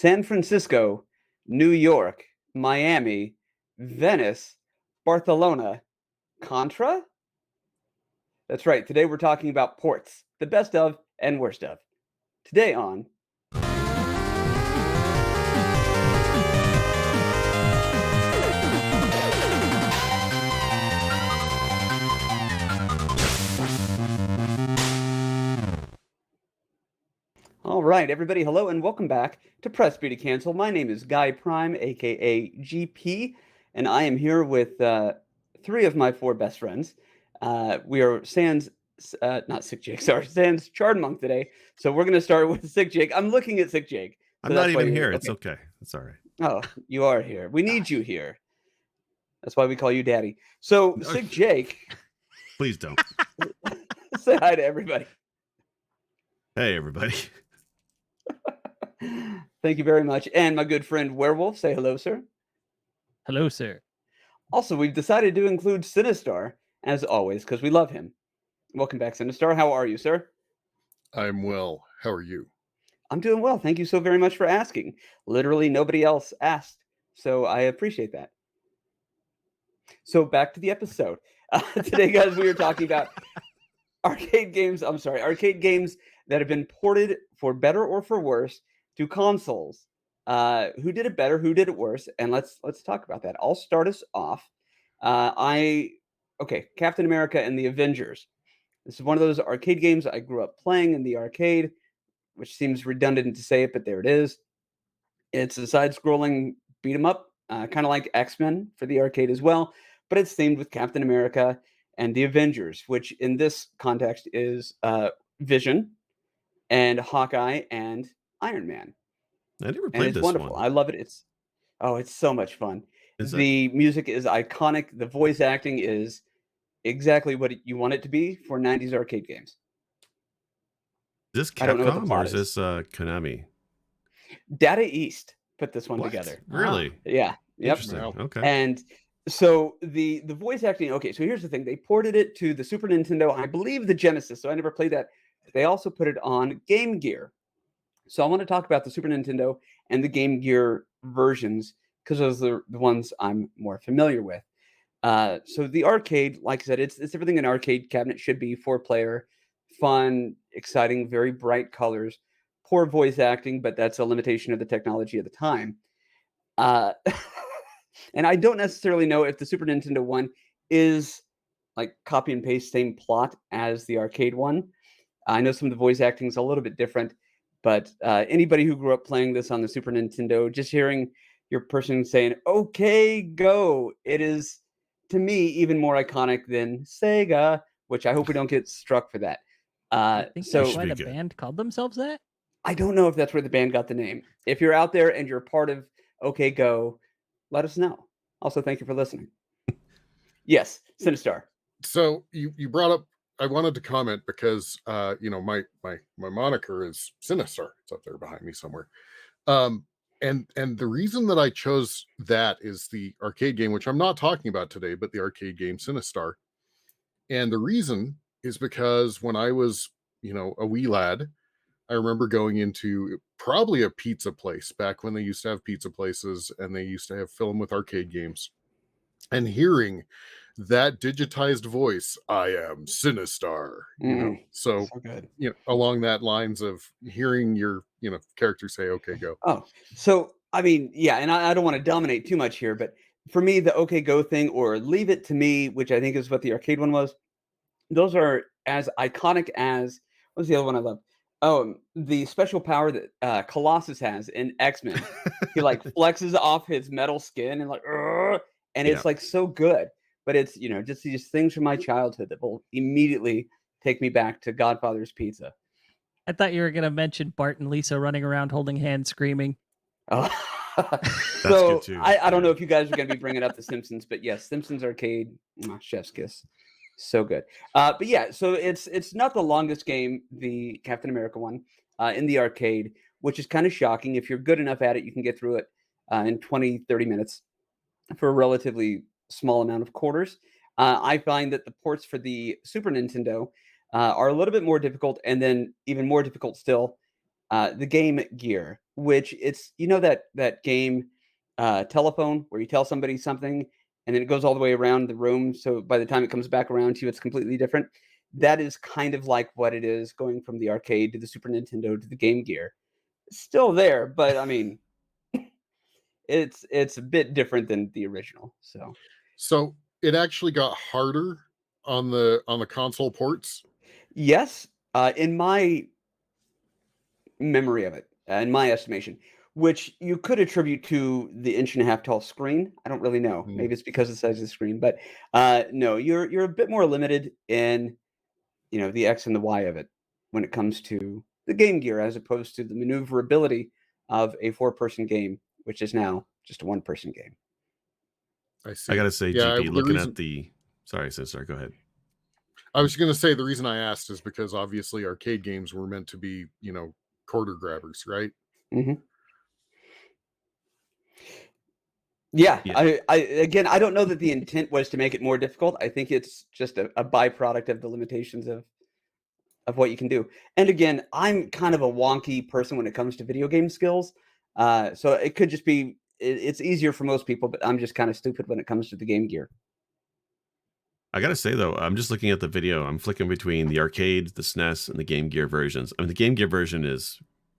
San Francisco, New York, Miami, Venice, Barcelona, Contra? That's right. Today we're talking about ports, the best of and worst of. Today on All right, everybody, hello and welcome back to Press B to Cancel. My name is Guy Prime, aka GP, and I am here with three of my four best friends. We are not Sick Jake, sorry, Sans Chardmonk today. So we're going to start with Sick Jake. I'm looking at Sick Jake. So I'm not even here. It's okay. It's all right. Oh, you are here. We need you here. That's why we call you Daddy. So, Sick Jake. Please don't. Say hi to everybody. Hey, everybody. Thank you very much. And my good friend Werewolf, say hello, sir. Hello, sir. Also, we've decided to include Sinistar, as always, because we love him. Welcome back, Sinistar. How are you, sir? I'm well. How are you? I'm doing well. Thank you so very much for asking. Literally nobody else asked, so I appreciate that. So back to the episode. Today, guys, we are talking about arcade games that have been ported for better or for worse to consoles. Who did it better? Who did it worse? And let's talk about that. I'll start us off. Captain America and the Avengers. This is one of those arcade games I grew up playing in the arcade, which seems redundant to say it, but there it is. It's a side-scrolling beat 'em up, kind of like X-Men for the arcade as well, but it's themed with Captain America and the Avengers, which in this context is Vision and Hawkeye and Iron Man. I never played this wonderful. one. I love it. It's so much fun. The music is iconic. The voice acting is exactly what you want it to be for 90s arcade games. Is this Capcom or is this Konami? Data East put this one together. Really? Yeah. Yep. Interesting. Okay. And so the voice acting, okay, so here's the thing. They ported it to the Super Nintendo, I believe the Genesis, so I never played that. They also put it on Game Gear. So I want to talk about the Super Nintendo and the Game Gear versions because those are the ones I'm more familiar with. So the arcade, like I said, it's everything an arcade cabinet should be. 4-player, fun, exciting, very bright colors, poor voice acting, but that's a limitation of the technology at the time. And I don't necessarily know if the Super Nintendo one is like copy and paste same plot as the arcade one. I know some of the voice acting is a little bit different, but anybody who grew up playing this on the Super Nintendo, just hearing your person saying, "Okay, go," it is, to me, even more iconic than Sega, which I hope we don't get struck for that. I think that's why the band called themselves that? I don't know if that's where the band got the name. If you're out there and you're part of OK Go, let us know. Also, thank you for listening. Yes, Sinistar. So you brought up, I wanted to comment because my moniker is Sinistar. It's up there behind me somewhere. And the reason that I chose that is the arcade game, which I'm not talking about today, but the arcade game Sinistar. And the reason is because when I was, a wee lad, I remember going into probably a pizza place back when they used to have pizza places and they used to fill them with arcade games, and hearing that digitized voice, "I am Sinistar," so good. Along that lines of hearing your, character say, "Okay, go." Oh, so I mean, yeah, and I don't want to dominate too much here, but for me, the OK Go thing or Leave It to Me, which I think is what the arcade one was, those are as iconic as, what's the other one I love? Oh, the special power that Colossus has in X-Men. He like flexes off his metal skin and like, and it's like so good. But it's, just these things from my childhood that will immediately take me back to Godfather's Pizza. I thought you were going to mention Bart and Lisa running around holding hands screaming. Oh. That's so good too. I don't know if you guys are going to be bringing up The Simpsons, but yes, Simpsons arcade, chef's kiss. So good. But yeah, so it's not the longest game, the Captain America one, in the arcade, which is kind of shocking. If you're good enough at it, you can get through it in 20, 30 minutes for a relatively small amount of quarters. I find that the ports for the Super Nintendo are a little bit more difficult, and then even more difficult still, the Game Gear, which it's that game Telephone, where you tell somebody something and then it goes all the way around the room. So by the time it comes back around to you, it's completely different. That is kind of like what it is going from the arcade to the Super Nintendo to the Game Gear. It's still there, but I mean, it's a bit different than the original. So it actually got harder on the console ports. Yes, in my memory of it, in my estimation, which you could attribute to the 1.5-inch tall screen. I don't really know. Maybe it's because of the size of the screen, but no, you're a bit more limited in the X and the Y of it when it comes to the Game Gear, as opposed to the maneuverability of a 4-person game, which is now just a 1-person game. I see. I gotta say, Yeah, GP, looking at the sorry, go ahead. I was going to say the reason I asked is because obviously arcade games were meant to be, quarter grabbers, right? Mm-hmm. Yeah. Again, I don't know that the intent was to make it more difficult. I think it's just a byproduct of the limitations of what you can do. And again, I'm kind of a wonky person when it comes to video game skills. So it could just be, it's easier for most people, but I'm just kind of stupid when it comes to the Game Gear. I gotta say though, I'm just looking at the video. I'm flicking between the arcade, the SNES, and the Game Gear versions. I mean, the Game Gear version is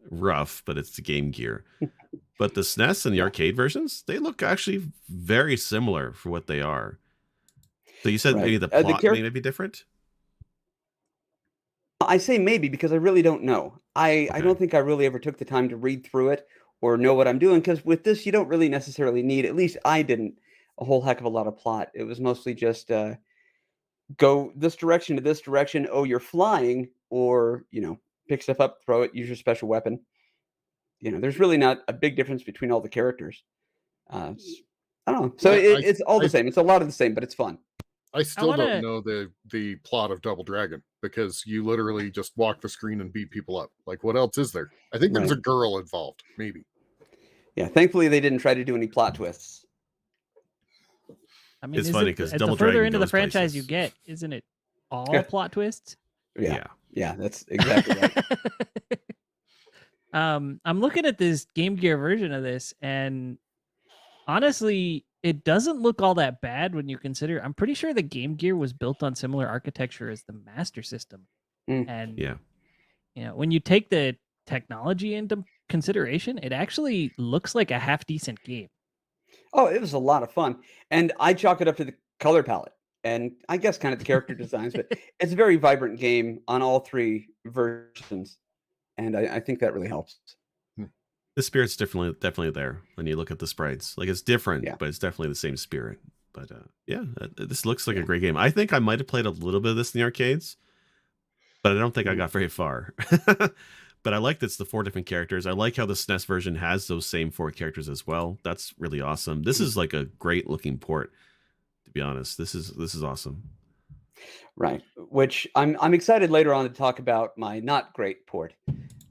rough, but it's the Game Gear. But the SNES and the arcade versions, they look actually very similar for what they are. So you said maybe the plot may be different? I say maybe because I really don't know. I don't think I really ever took the time to read through it or know what I'm doing, because with this, you don't really necessarily need, at least I didn't, a whole heck of a lot of plot. It was mostly just go this direction to this direction. Oh, you're flying, or, pick stuff up, throw it, use your special weapon. There's really not a big difference between all the characters. I don't know. So it's all the same. It's a lot of the same, but it's fun. I still don't know the plot of Double Dragon, because you literally just walk the screen and beat people up. Like, what else is there? I think there's a girl involved, maybe. Yeah, thankfully they didn't try to do any plot twists. I mean, it's funny because the further into the franchise you get, isn't it all plot twists? Yeah, that's exactly right. I'm looking at this Game Gear version of this, and honestly, it doesn't look all that bad when you consider. I'm pretty sure the Game Gear was built on similar architecture as the Master System, and when you take the technology into consideration, it actually looks like a half decent game. Oh, it was a lot of fun, and I chalk it up to the color palette, and I guess kind of the character designs. But it's a very vibrant game on all 3 versions, and I think that really helps. The spirit's definitely there when you look at the sprites. Like, it's different, but it's definitely the same spirit. But this looks like a great game. I think I might have played a little bit of this in the arcades, but I don't think I got very far. But I like that it's the 4 different characters. I like how the SNES version has those same 4 characters as well. That's really awesome. This is like a great looking port, to be honest. This is awesome. Right. Which I'm excited later on to talk about my not great port.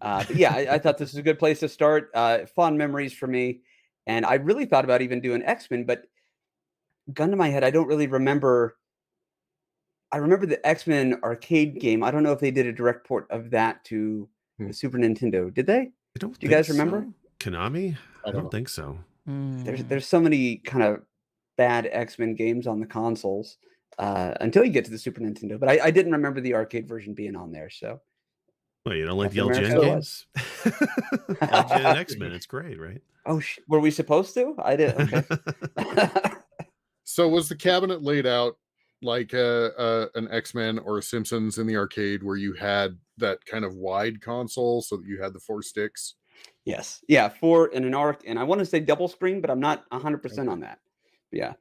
But yeah, I thought this was a good place to start. Fond memories for me. And I really thought about even doing X-Men, but gun to my head, I don't really remember. I remember the X-Men arcade game. I don't know if they did a direct port of that to the Super Nintendo. Did they? Do you guys remember? Konami? I don't think so. There's so many kind of bad X-Men games on the consoles until you get to the Super Nintendo. But I didn't remember the arcade version being on there. So. Well, you don't like the LGN games? LGN X-Men, it's great, right? Oh, were we supposed to? I did. Okay. So was the cabinet laid out like an X-Men or a Simpsons in the arcade, where you had that kind of wide console so that you had the 4 sticks? Yes. Yeah, 4 in an arc, and I want to say double screen, but I'm not 100% on that. Yeah.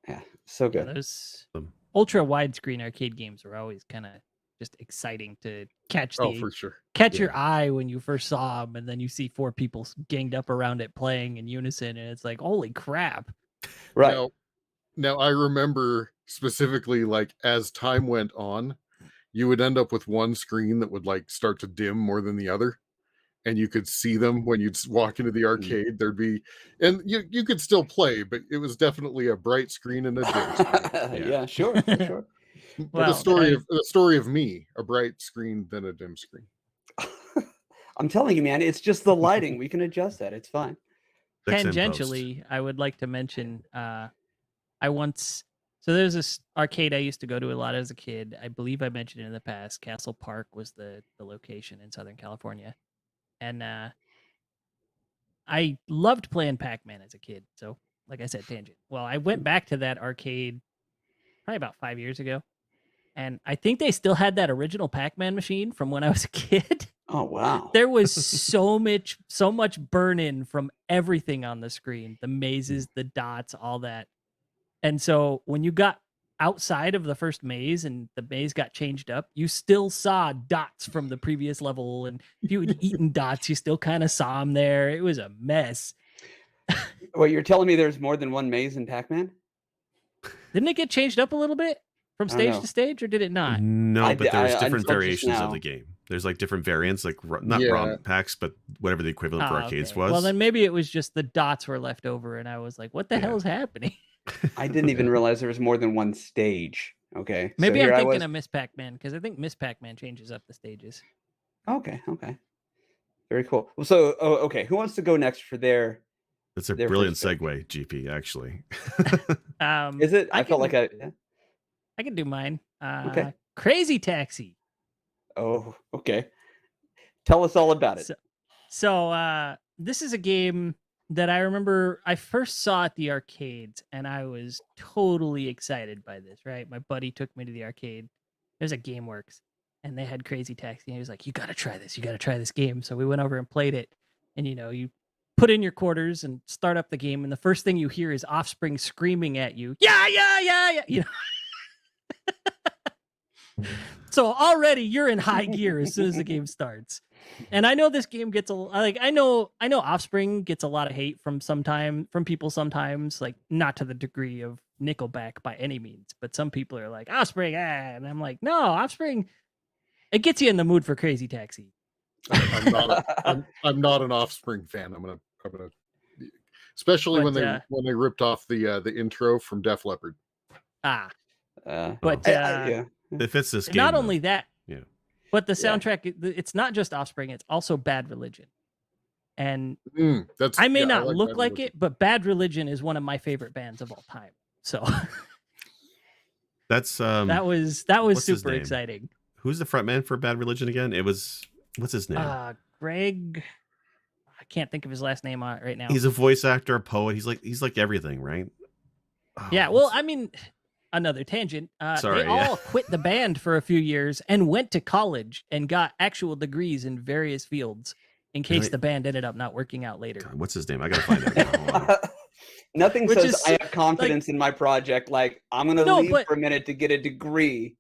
Yeah, so good. Those ultra widescreen arcade games were always kind of just exciting to catch for sure. Your eye when you first saw them, and then you see 4 people ganged up around it playing in unison, and it's like, holy crap. Right. Now I remember specifically, like, as time went on, you would end up with one screen that would like start to dim more than the other, and you could see them when you'd walk into the arcade. There'd be, and you could still play, but it was definitely a bright screen and a dim screen. Yeah, sure. Well, the story of me, a bright screen then a dim screen. I'm telling you, man, it's just the lighting. We can adjust that. It's fine. Fix in post. Tangentially, I would like to mention so there's this arcade I used to go to a lot as a kid. I believe I mentioned it in the past. Castle Park was the location in Southern California. And I loved playing Pac-Man as a kid. So, like I said, tangent. Well, I went back to that arcade probably about 5 years ago. And I think they still had that original Pac-Man machine from when I was a kid. Oh, wow. There was so much burn-in from everything on the screen. The mazes, the dots, all that. And so when you got outside of the first maze and the maze got changed up, you still saw dots from the previous level. And if you had eaten dots, you still kind of saw them there. It was a mess. Well, you're telling me there's more than one maze in Pac-Man? Didn't it get changed up a little bit from I don't stage know. to stage, or did it not? No, but there's different until just variations of now. the game. There's like different variants, like not Yeah. ROM packs, but whatever the equivalent for arcades was. Well, then maybe it was just the dots were left over, and I was like, "What the hell is happening?" I didn't even realize there was more than one stage. Okay. Maybe so I'm here I thinking was- of Miss Pac-Man, because I think Miss Pac-Man changes up the stages. Okay. Very cool. Well, so, okay. Who wants to go next for their... That's a Their brilliant first pick. segue, GP, actually. Is it? I felt like I... I can do mine. Okay. Crazy Taxi. Oh, okay. Tell us all about it. So this is a game that I remember I first saw at the arcades, and I was totally excited by this, right? My buddy took me to the arcade. There's a GameWorks, and they had Crazy Taxi, and he was like, "You got to try this. You got to try this game." So we went over and played it, and you put in your quarters and start up the game, and the first thing you hear is Offspring screaming at you, yeah. So already you're in high gear as soon as the game starts. And I know this game gets I know Offspring gets a lot of hate from people sometimes, like not to the degree of Nickelback by any means, but some people are like, Offspring, and I'm like, no, Offspring, it gets you in the mood for Crazy Taxi. I'm not an Offspring fan. I'm gonna especially when they ripped off the intro from Def Leppard. But it fits this game. Not only that, yeah, but the soundtrack, it's not just Offspring, it's also Bad Religion. And I may not look like it, but Bad Religion is one of my favorite bands of all time. So that's that was super exciting. Who's the frontman for Bad Religion again? What's his name? Greg. I can't think of his last name right now. He's a voice actor, a poet. He's like everything, right? Oh, yeah. Well, I mean, another tangent. They all quit the band for a few years and went to college and got actual degrees in various fields in case the band ended up not working out later. God, what's his name? I gotta find out now. Nothing says I have confidence in my project. Like, I'm gonna leave for a minute to get a degree.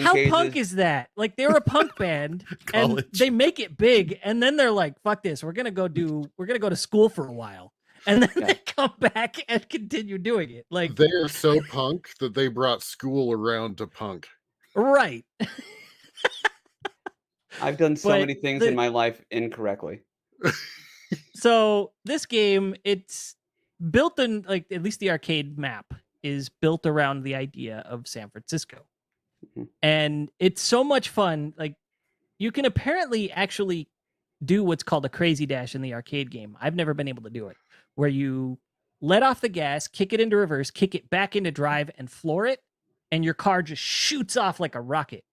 How punk is that? Like, they're a punk band and they make it big, and then they're like, "Fuck this! We're gonna go to school for a while." And then they come back and continue doing it. Like, they are so punk that they brought school around to punk. Right. I've done so many things in my life incorrectly. So this game, it's built in, like, at least the arcade map is built around the idea of San Francisco. Mm-hmm. And it's so much fun. Like, you can apparently actually do what's called a crazy dash in the arcade game. I've never been able to do it, where you let off the gas, kick it into reverse, kick it back into drive, and floor it, and your car just shoots off like a rocket.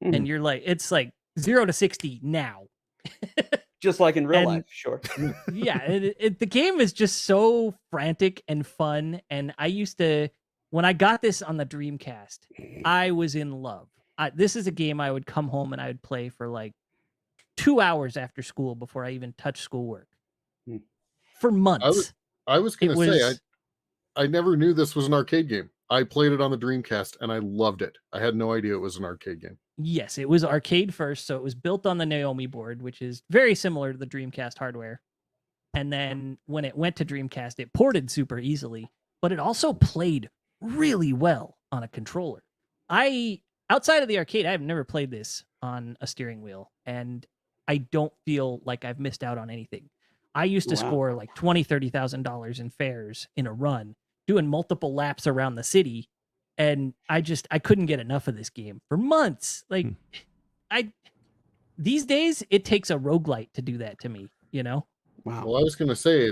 Mm-hmm. And you're like, it's like 0 to 60 now. Just like in real life, sure. Yeah, the game is just so frantic and fun. And I used to, when I got this on the Dreamcast, I was in love. This is a game I would come home and I would play for like 2 hours after school before I even touched schoolwork. For months. I was going to say, I never knew this was an arcade game. I played it on the Dreamcast and I loved it. I had no idea it was an arcade game. Yes, it was arcade first, so it was built on the Naomi board, which is very similar to the Dreamcast hardware. And then when it went to Dreamcast, it ported super easily, but it also played really well on a controller. Outside of the arcade, I've never played this on a steering wheel, and I don't feel like I've missed out on anything. I used to score like $20,000, $30,000 in fares in a run, doing multiple laps around the city. And I couldn't get enough of this game for months. Like, these days it takes a roguelite to do that to me, you know? Wow. Well, I was going to say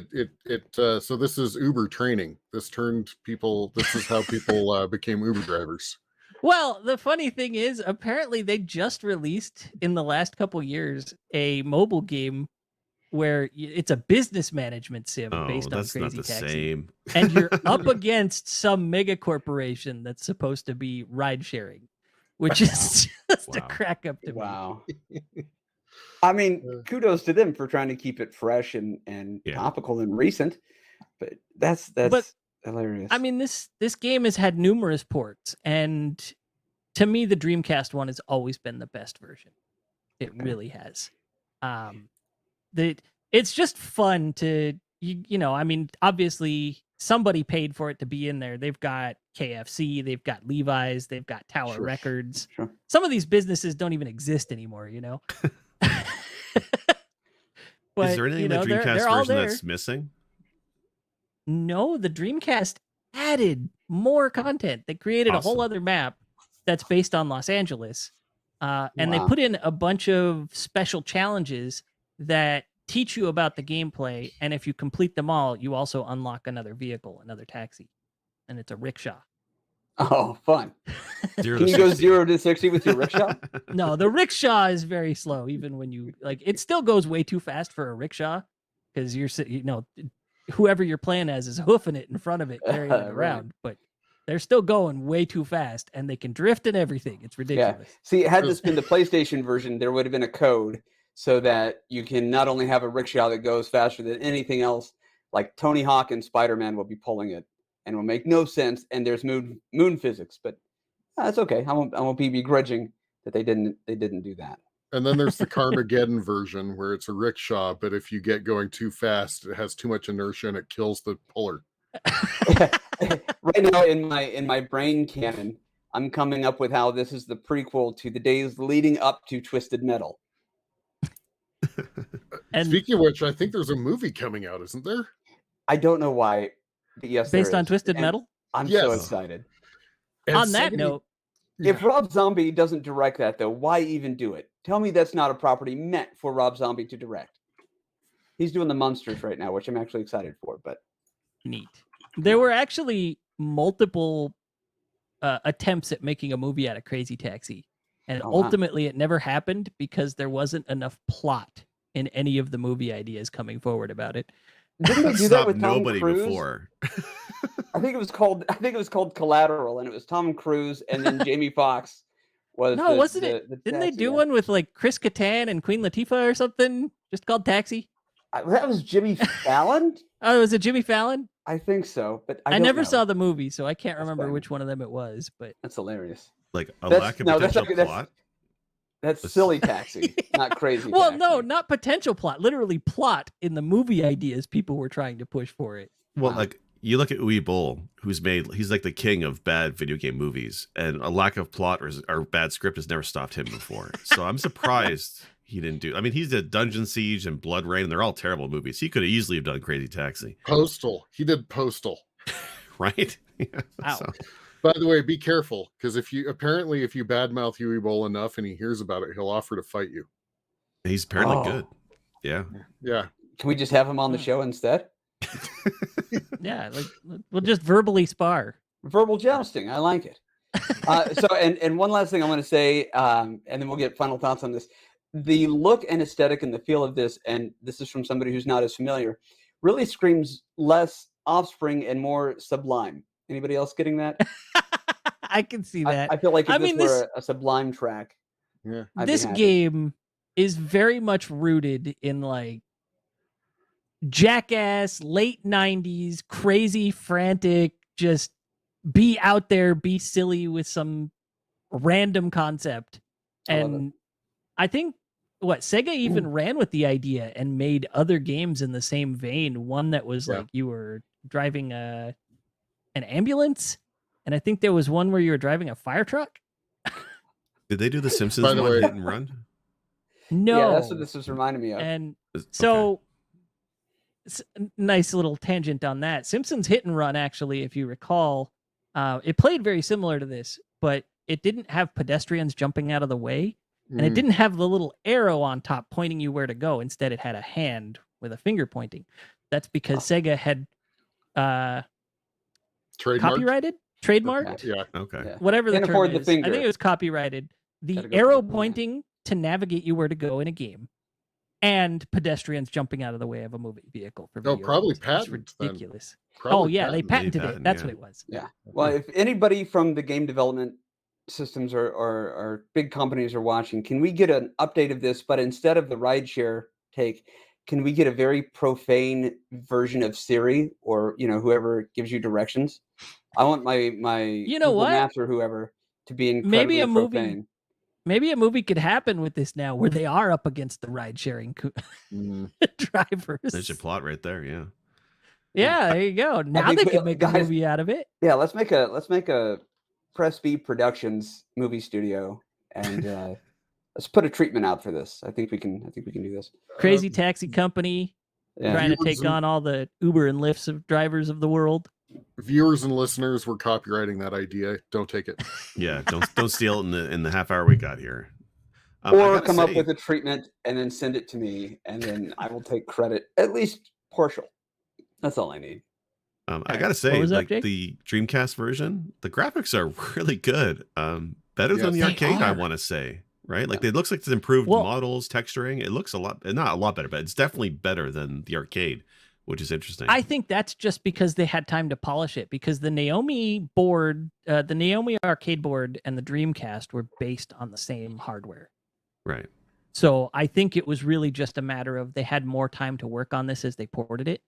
so this is Uber training. This is how people became Uber drivers. Well, the funny thing is, apparently they just released in the last couple years a mobile game where it's a business management sim based on that's Crazy not the Taxi. same. And you're up against some mega corporation that's supposed to be ride sharing, which is just a crack up to me. Wow. I mean, kudos to them for trying to keep it fresh and topical and recent, but that's hilarious. I mean, this game has had numerous ports, and to me, the Dreamcast one has always been the best version. It really has. It's just fun to you know. I mean, obviously somebody paid for it to be in there. They've got KFC, they've got Levi's, they've got Tower Records. Sure. Some of these businesses don't even exist anymore, you know. But, is there anything in the Dreamcast version that's missing? No, the Dreamcast added more content. They created a whole other map that's based on Los Angeles. And they put in a bunch of special challenges that teach you about the gameplay. And if you complete them all, you also unlock another vehicle, another taxi. And it's a rickshaw. Oh, fun. Can you go 0 to 60 with your rickshaw? No, the rickshaw is very slow. Even when you it still goes way too fast for a rickshaw because whoever you're playing as is hoofing it in front of it, carrying it around. But they're still going way too fast and they can drift and everything. It's ridiculous. Yeah. See, had this been the PlayStation version, there would have been a code so that you can not only have a rickshaw that goes faster than anything else, like Tony Hawk and Spider-Man will be pulling it. And will make no sense, and there's moon physics, but that's okay. I won't be begrudging that they didn't do that. And then there's the Carmageddon version where it's a rickshaw, but if you get going too fast, it has too much inertia and it kills the puller. Right now, in my brain canon, I'm coming up with how this is the prequel to the days leading up to Twisted Metal. And speaking of which, I think there's a movie coming out, isn't there? I don't know why. Yes, based on Twisted Metal. I'm so excited. And on that note, if Rob Zombie doesn't direct that, though, why even do it? Tell me that's not a property meant for Rob Zombie to direct. He's doing the Monsters right now, which I'm actually excited for. But neat. There were actually multiple attempts at making a movie out of Crazy Taxi, and ultimately it never happened because there wasn't enough plot in any of the movie ideas coming forward about it. Didn't they do that with Tom nobody Cruise? Before. I think it was called Collateral, and it was Tom Cruise, and then Jamie Foxx was. No, wasn't it? Didn't they do one with like Chris Kattan and Queen Latifah or something, just called Taxi? That was Jimmy Fallon. Oh, was it Jimmy Fallon? I think so, but I never saw the movie, so I can't remember which one of them it was. But that's hilarious. Like lack of potential plot. That's Silly Taxi, not Crazy well, Taxi. No, not potential plot. Literally plot in the movie ideas people were trying to push for it. Well, like you look at Uwe Boll, he's like the king of bad video game movies, and a lack of plot or bad script has never stopped him before. So I'm surprised he didn't do. I mean, he's did Dungeon Siege and Blood Rain, and they're all terrible movies. He could have easily have done Crazy Taxi. Postal. He did Postal. Right? Yeah, Ow. so. By the way, be careful, because if you badmouth Uwe Boll enough and he hears about it, he'll offer to fight you. He's apparently good. Yeah. Yeah. Can we just have him on the show instead? Yeah, like we'll just verbally spar. Verbal jousting. I like it. And one last thing I want to say, and then we'll get final thoughts on this. The look and aesthetic and the feel of this, and this is from somebody who's not as familiar, really screams less Offspring and more Sublime. Anybody else getting that? I can see that. I feel like if this were a Sublime track, this game is very much rooted in like jackass, late 90s, crazy, frantic, just be out there, be silly with some random concept. And I think Sega even ran with the idea and made other games in the same vein. One that was like you were driving an ambulance, and I think there was one where you were driving a fire truck. Did they do the Simpsons one, Hit and Run? No. Yeah, that's what this was reminding me of. And so, nice little tangent on that. Simpsons Hit and Run, actually, if you recall, it played very similar to this, but it didn't have pedestrians jumping out of the way. and it didn't have the little arrow on top pointing you where to go. Instead, it had a hand with a finger pointing. That's because Sega had copyrighted, trademarked, whatever the Can't term afford is. the finger. I think it was copyrighted. The Gotta go arrow for the finger. pointing to navigate you where to go in a game, and pedestrians jumping out of the way of a movie vehicle for video probably games. It's patent, then. ridiculous. Probably they patented it. That's what it was. Yeah. Well, if anybody from the game development systems or big companies are watching, can we get an update of this? But instead of the rideshare take, can we get a very profane version of Siri or whoever gives you directions? I want my Google Maps or whoever to be incredibly profane. Maybe a movie could happen with this now, where they are up against the ride-sharing drivers. There's your plot right there. Yeah. Yeah, there you go. Now they can make a movie out of it. Yeah, let's make a Press B Productions movie studio, and let's put a treatment out for this. I think we can do this. Crazy Taxi Company trying to take on all the Uber and Lyfts of drivers of the world. Viewers and listeners, we're copywriting that idea. Don't take it. Yeah, don't steal it in the half hour we got here. Or come up with a treatment and then send it to me, and then I will take credit, at least partial. That's all I need. I gotta say, the Dreamcast version, the graphics are really good. Better than the arcade, I want to say. Right? Like it looks like it's improved models, texturing. It looks not a lot better, but it's definitely better than the arcade, which is interesting. I think that's just because they had time to polish it, because the Naomi board, the Naomi arcade board and the Dreamcast were based on the same hardware. Right. So I think it was really just a matter of they had more time to work on this as they ported it.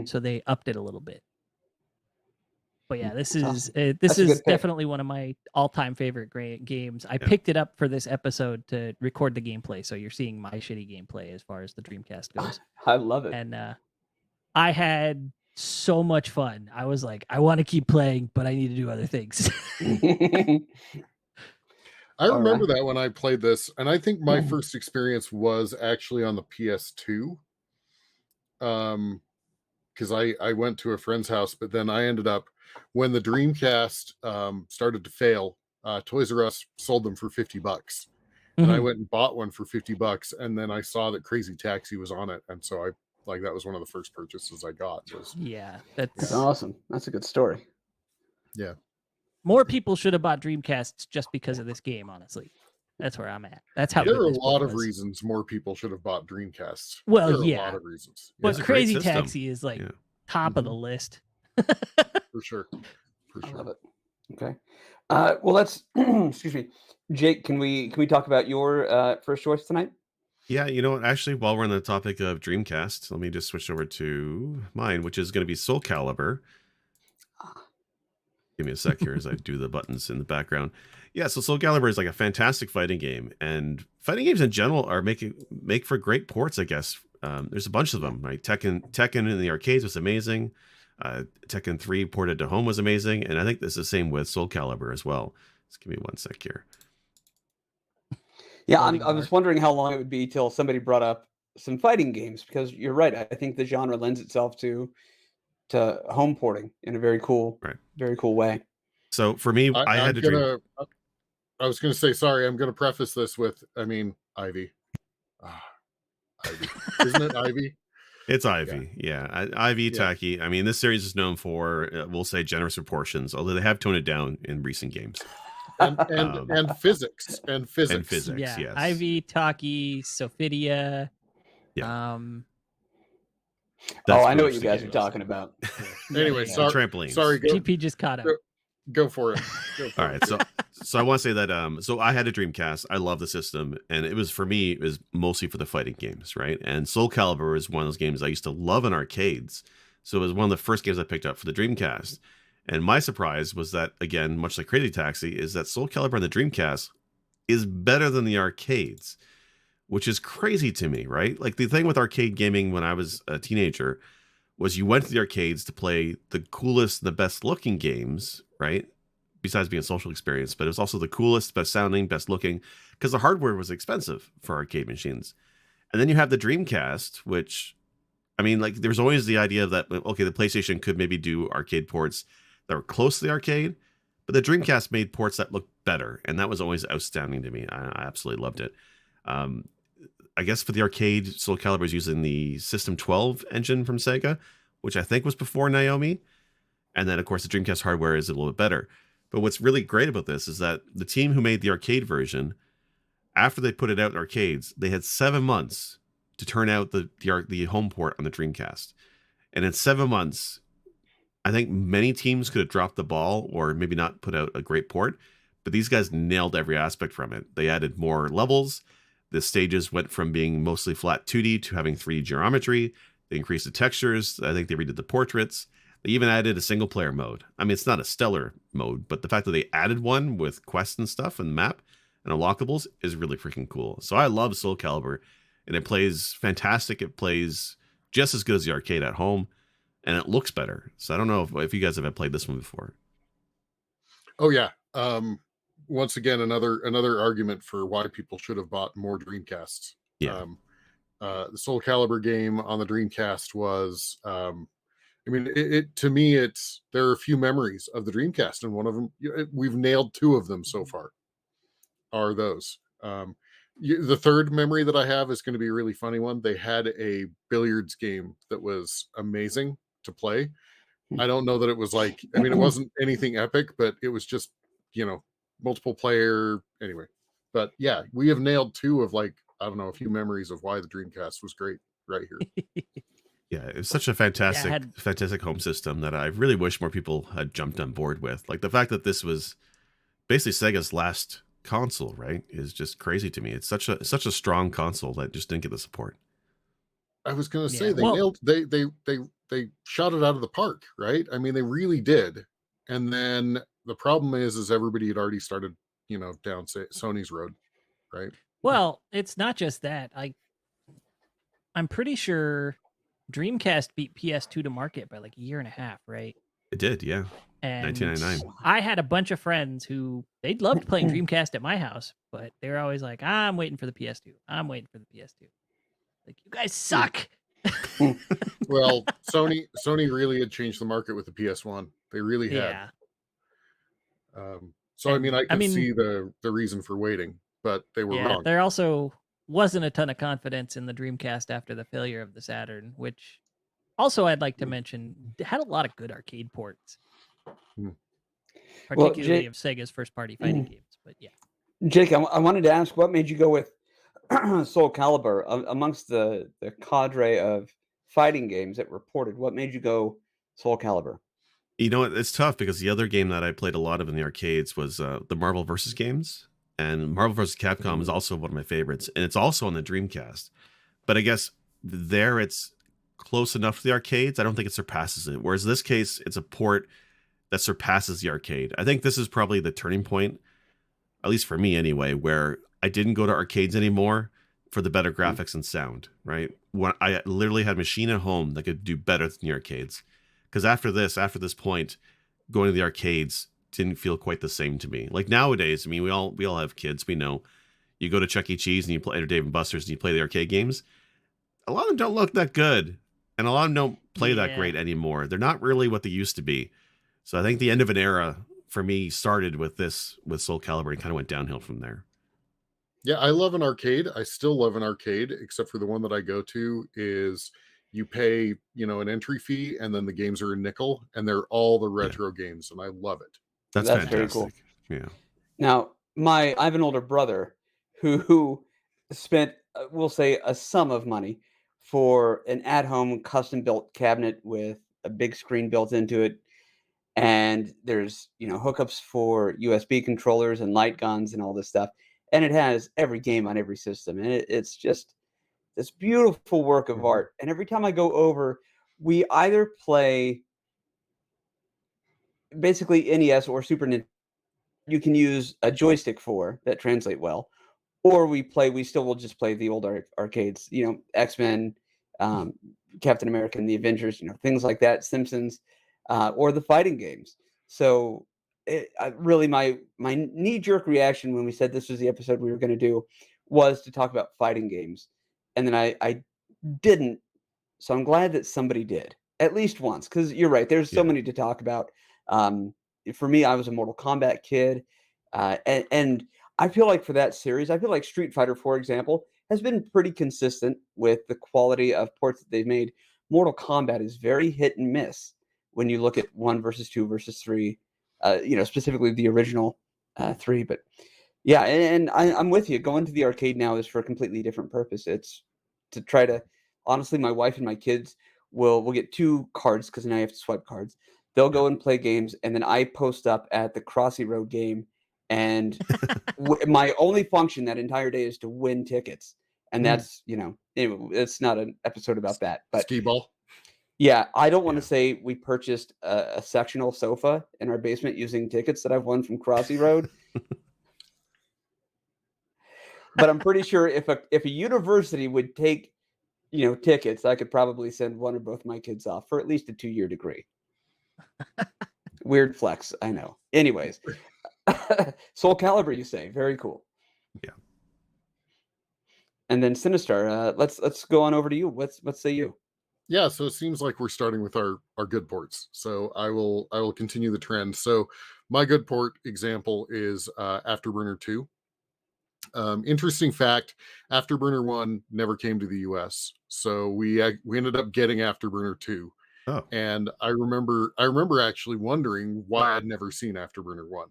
So they upped it a little bit. But yeah, this is definitely one of my all-time favorite games. I picked it up for this episode to record the gameplay, so you're seeing my shitty gameplay as far as the Dreamcast goes. I love it. And I had so much fun. I was like, I want to keep playing, but I need to do other things. I remember that when I played this, and I think my first experience was actually on the PS2. Because I went to a friend's house, but then I ended up, when the Dreamcast started to fail, Toys R Us sold them for $50. And I went and bought one for $50, and then I saw that Crazy Taxi was on it, and so that was one of the first purchases I got. That's awesome. That's a good story. Yeah. More people should have bought Dreamcasts just because of this game, honestly. That's where I'm at. That's how there are a lot of reasons more people should have bought Dreamcasts. Well, there are a lot of reasons. But Crazy Taxi is top of the list. For sure. I love it. Okay. Well, let's excuse me, Jake. Can we talk about your first choice tonight? Yeah, you know what? Actually, while we're on the topic of Dreamcast, let me just switch over to mine, which is going to be Soulcalibur. Give me a sec here as I do the buttons in the background. Yeah, so Soulcalibur is like a fantastic fighting game, and fighting games in general are make for great ports, I guess. There's a bunch of them. Right? Tekken in the arcades was amazing. Tekken 3 ported to home was amazing, and I think this is the same with Soulcalibur as well. Just give me one sec here. Yeah, I was wondering how long it would be till somebody brought up some fighting games, because you're right. I think the genre lends itself to home porting in a very cool way. So for me, I had to dream. I was going to say, sorry, I'm going to preface this with, Ivy. Ivy. Isn't it Ivy? It's Ivy. Yeah. Ivy, Tacky. I mean, this series is known for, we'll say, generous proportions, although they have toned it down in recent games. And physics. And physics. Yeah. Yes. Ivy, Taki, Sophidia. Yeah. I know what you guys are talking about. Anyway, sorry. Trampolines. Sorry, GP just caught up. Go for it. All right. So I want to say that so I had a Dreamcast. I love the system, and it was mostly for the fighting games, right? And Soulcalibur is one of those games I used to love in arcades. So it was one of the first games I picked up for the Dreamcast. And my surprise was that, again, much like Crazy Taxi, is that Soulcalibur on the Dreamcast is better than the arcades, which is crazy to me, right? Like the thing with arcade gaming when I was a teenager was you went to the arcades to play the coolest, the best looking games, right? Besides being a social experience, but it was also the coolest, best sounding, best looking, because the hardware was expensive for arcade machines. And then you have the Dreamcast, which, I mean, like there's always the idea that, okay, the PlayStation could maybe do arcade ports that were close to the arcade, but the Dreamcast made ports that look better, and that was always outstanding to me. I absolutely loved it. I guess for the arcade, Soulcalibur is using the System 12 engine from Sega, which I think was before Naomi. And then, of course, the Dreamcast hardware is a little bit better. But what's really great about this is that the team who made the arcade version, after they put it out in arcades, they had 7 months to turn out the home port on the Dreamcast. And in 7 months, I think many teams could have dropped the ball or maybe not put out a great port, but these guys nailed every aspect from it. They added more levels. The stages went from being mostly flat 2D to having 3D geometry. They increased the textures. I think they redid the portraits. They even added a single player mode. I mean, it's not a stellar mode, but the fact that they added one with quests and stuff and map and unlockables is really freaking cool. So I love Soulcalibur, and it plays fantastic. It plays just as good as the arcade at home, and it looks better. So I don't know if you guys have played this one before. Oh yeah. Once again, another argument for why people should have bought more Dreamcasts. Yeah. The Soulcalibur game on the Dreamcast was, I mean, it to me, there are a few memories of the Dreamcast, and one of them, we've nailed 2 of them so far, are those. The third memory that I have is going to be a really funny one. They had a billiards game that was amazing to play. I don't know that it was like, I mean, it wasn't anything epic, but it was just, multiple player anyway. But yeah, we have nailed 2 of, like, I don't know, a few memories of why the Dreamcast was great right here. Yeah, it was such a fantastic home system that I really wish more people had jumped on board with. Like the fact that this was basically Sega's last console, right, is just crazy to me. It's such a strong console that just didn't get the support. I was going to say they shot it out of the park, right? I mean, they really did. And then the problem is everybody had already started, down Sony's road, right? Well, it's not just that. I'm pretty sure Dreamcast beat PS2 to market by like a year and a half, right? It did, yeah. And 1999. I had a bunch of friends who they loved playing Dreamcast at my house, but they were always like, I'm waiting for the PS2. I'm waiting for the PS2. Like, you guys suck. Well, Sony really had changed the market with the PS1. They really had. Yeah. So I mean, see the reason for waiting, but they were wrong. There also wasn't a ton of confidence in the Dreamcast after the failure of the Saturn, which also I'd like to mention had a lot of good arcade ports, particularly of Sega's first-party fighting games. But yeah, Jake, I wanted to ask, what made you go with Soulcalibur amongst the cadre of fighting games that were ported? What made you go Soulcalibur? You know what? It's tough because the other game that I played a lot of in the arcades was the Marvel vs. games. And Marvel vs. Capcom is also one of my favorites. And it's also on the Dreamcast. But I guess there it's close enough to the arcades. I don't think it surpasses it. Whereas this case, it's a port that surpasses the arcade. I think this is probably the turning point, at least for me anyway, where I didn't go to arcades anymore for the better graphics and sound, right? When I literally had a machine at home that could do better than the arcades. Because after this point, going to the arcades didn't feel quite the same to me. Like nowadays, I mean, we all have kids. We know you go to Chuck E. Cheese and you play, or Dave & Buster's, and you play the arcade games. A lot of them don't look that good, and a lot of them don't play that great anymore. They're not really what they used to be. So I think the end of an era for me started with Soulcalibur and kind of went downhill from there. Yeah, I love an arcade. I still love an arcade, except for the one that I go to is you pay, an entry fee, and then the games are a nickel, and they're all the retro games, and I love it. That's fantastic. Very cool. Yeah. Now, I have an older brother who spent, we'll say, a sum of money for an at-home custom-built cabinet with a big screen built into it, and there's hookups for USB controllers and light guns and all this stuff, and it has every game on every system, and it's just this beautiful work of art. And every time I go over, we either play basically NES or Super Nintendo. You can use a joystick for that translate well, or we still will just play the old arcades, X-Men, Captain America and the Avengers, things like that, Simpsons, or the fighting games. So really my knee-jerk reaction when we said this was the episode we were going to do was to talk about fighting games. And then I didn't. So I'm glad that somebody did at least once, because you're right. There's so many to talk about. For me, I was a Mortal Kombat kid. And I feel like for that series, I feel like Street Fighter, for example, has been pretty consistent with the quality of ports that they've made. Mortal Kombat is very hit and miss when you look at 1 versus 2 versus 3, specifically the original 3. But yeah, and I'm with you. Going to the arcade now is for a completely different purpose. It's to try to, honestly, my wife and my kids will get 2 cards because now you have to swipe cards. They'll go and play games, and then I post up at the Crossy Road game, and my only function that entire day is to win tickets. And that's, anyway, it's not an episode about that. But skee ball. Yeah, I don't want to say we purchased a sectional sofa in our basement using tickets that I've won from Crossy Road. But I'm pretty sure if a university would take, tickets, I could probably send one or both my kids off for at least a 2-year degree. Weird flex, I know. Anyways, Soulcalibur, you say, very cool. Yeah. And then Sinistar, let's go on over to you. What say you? Yeah, so it seems like we're starting with our good ports. So I will continue the trend. So my good port example is Afterburner 2. Interesting fact, Afterburner 1 never came to the US. So we ended up getting Afterburner 2. Oh. And I remember actually wondering why I'd never seen Afterburner 1.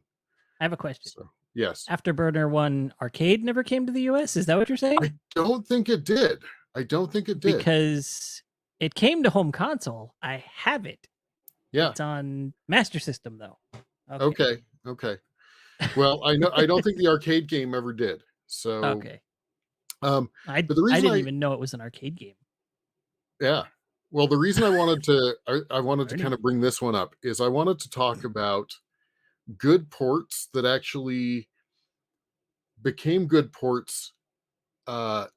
I have a question. So, yes. Afterburner 1 arcade never came to the US? Is that what you're saying? I don't think it did. Because it came to home console. I have it. Yeah. It's on Master System though. Okay. Well, I don't think the arcade game ever did. So okay. But I the didn't even know it was an arcade game. Yeah. Well, the reason I wanted to kind of bring this one up is I wanted to talk about good ports that actually became good ports,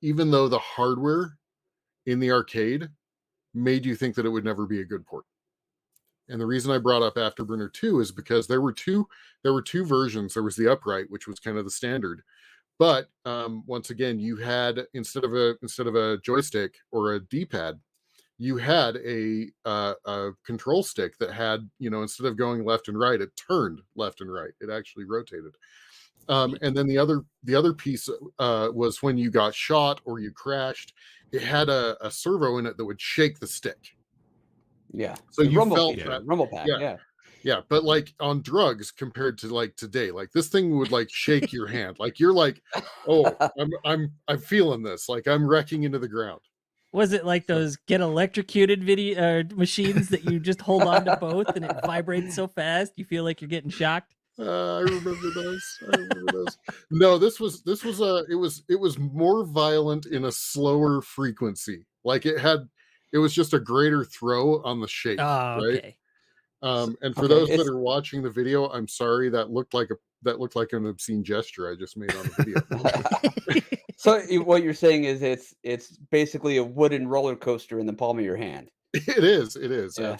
even though the hardware in the arcade made you think that it would never be a good port. And the reason I brought up Afterburner 2 is because there were two versions. There was the upright, which was kind of the standard, but once again, you had instead of a joystick or a D-pad, you had a control stick that had, instead of going left and right, it turned left and right. It actually rotated. And then the other piece was when you got shot or you crashed, it had a servo in it that would shake the stick. Yeah. So you rumble felt feature, that rumble pack. Yeah. But like on drugs compared to like today, like this thing would like shake your hand. Like you're like, oh, I'm feeling this. Like I'm wrecking into the ground. Was it like those get electrocuted video machines that you just hold on to both and it vibrates so fast you feel like you're getting shocked? I remember those. No, this was it was more violent in a slower frequency. Like it was just a greater throw on the shake. Oh, okay. Right? And for those that are watching the video, I'm sorry, that looked like an obscene gesture I just made on the video. So what you're saying is it's basically a wooden roller coaster in the palm of your hand. It is. Yeah.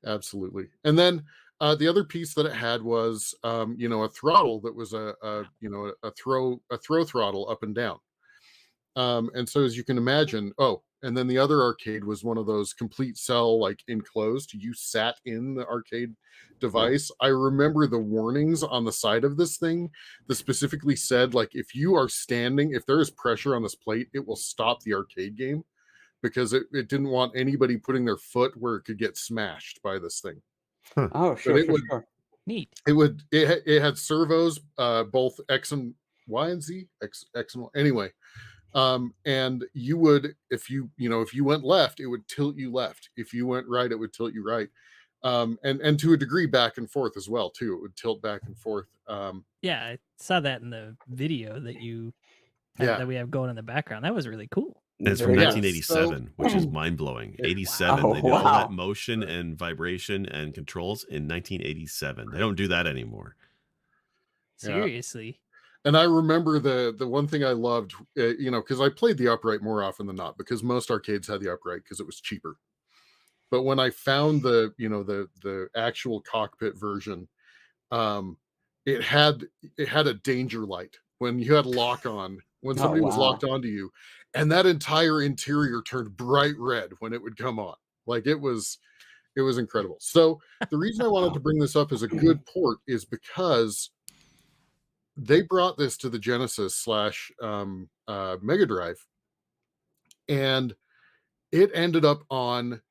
Absolutely. And then the other piece that it had was a throttle that was a throw throttle up and down. And so as you can imagine, and then the other arcade was one of those complete cell, like enclosed. You sat in the arcade device. I remember the warnings on the side of this thing that specifically said, like, if you are standing, if there is pressure on this plate, it will stop the arcade game because it didn't want anybody putting their foot where it could get smashed by this thing. Huh. Oh, sure. Neat. It had servos, both X and Y and Z, X and Y. Anyway. And you would, if you went left, it would tilt you left. If you went right, it would tilt you right. And to a degree back and forth as well, too. It would tilt back and forth. Yeah, I saw that in the video that we have going in the background. That was really cool. And it's from 1987, which is mind-blowing. 87, wow. They did all that motion and vibration and controls in 1987. They don't do that anymore. Seriously. And I remember the one thing I loved, because I played the upright more often than not, because most arcades had the upright because it was cheaper. But when I found the actual cockpit version, it had a danger light when you had lock on, when somebody was locked onto you, and that entire interior turned bright red when it would come on. Like it was incredible. So the reason I wanted to bring this up as a good port is because they brought this to the Genesis / Mega Drive, and it ended up on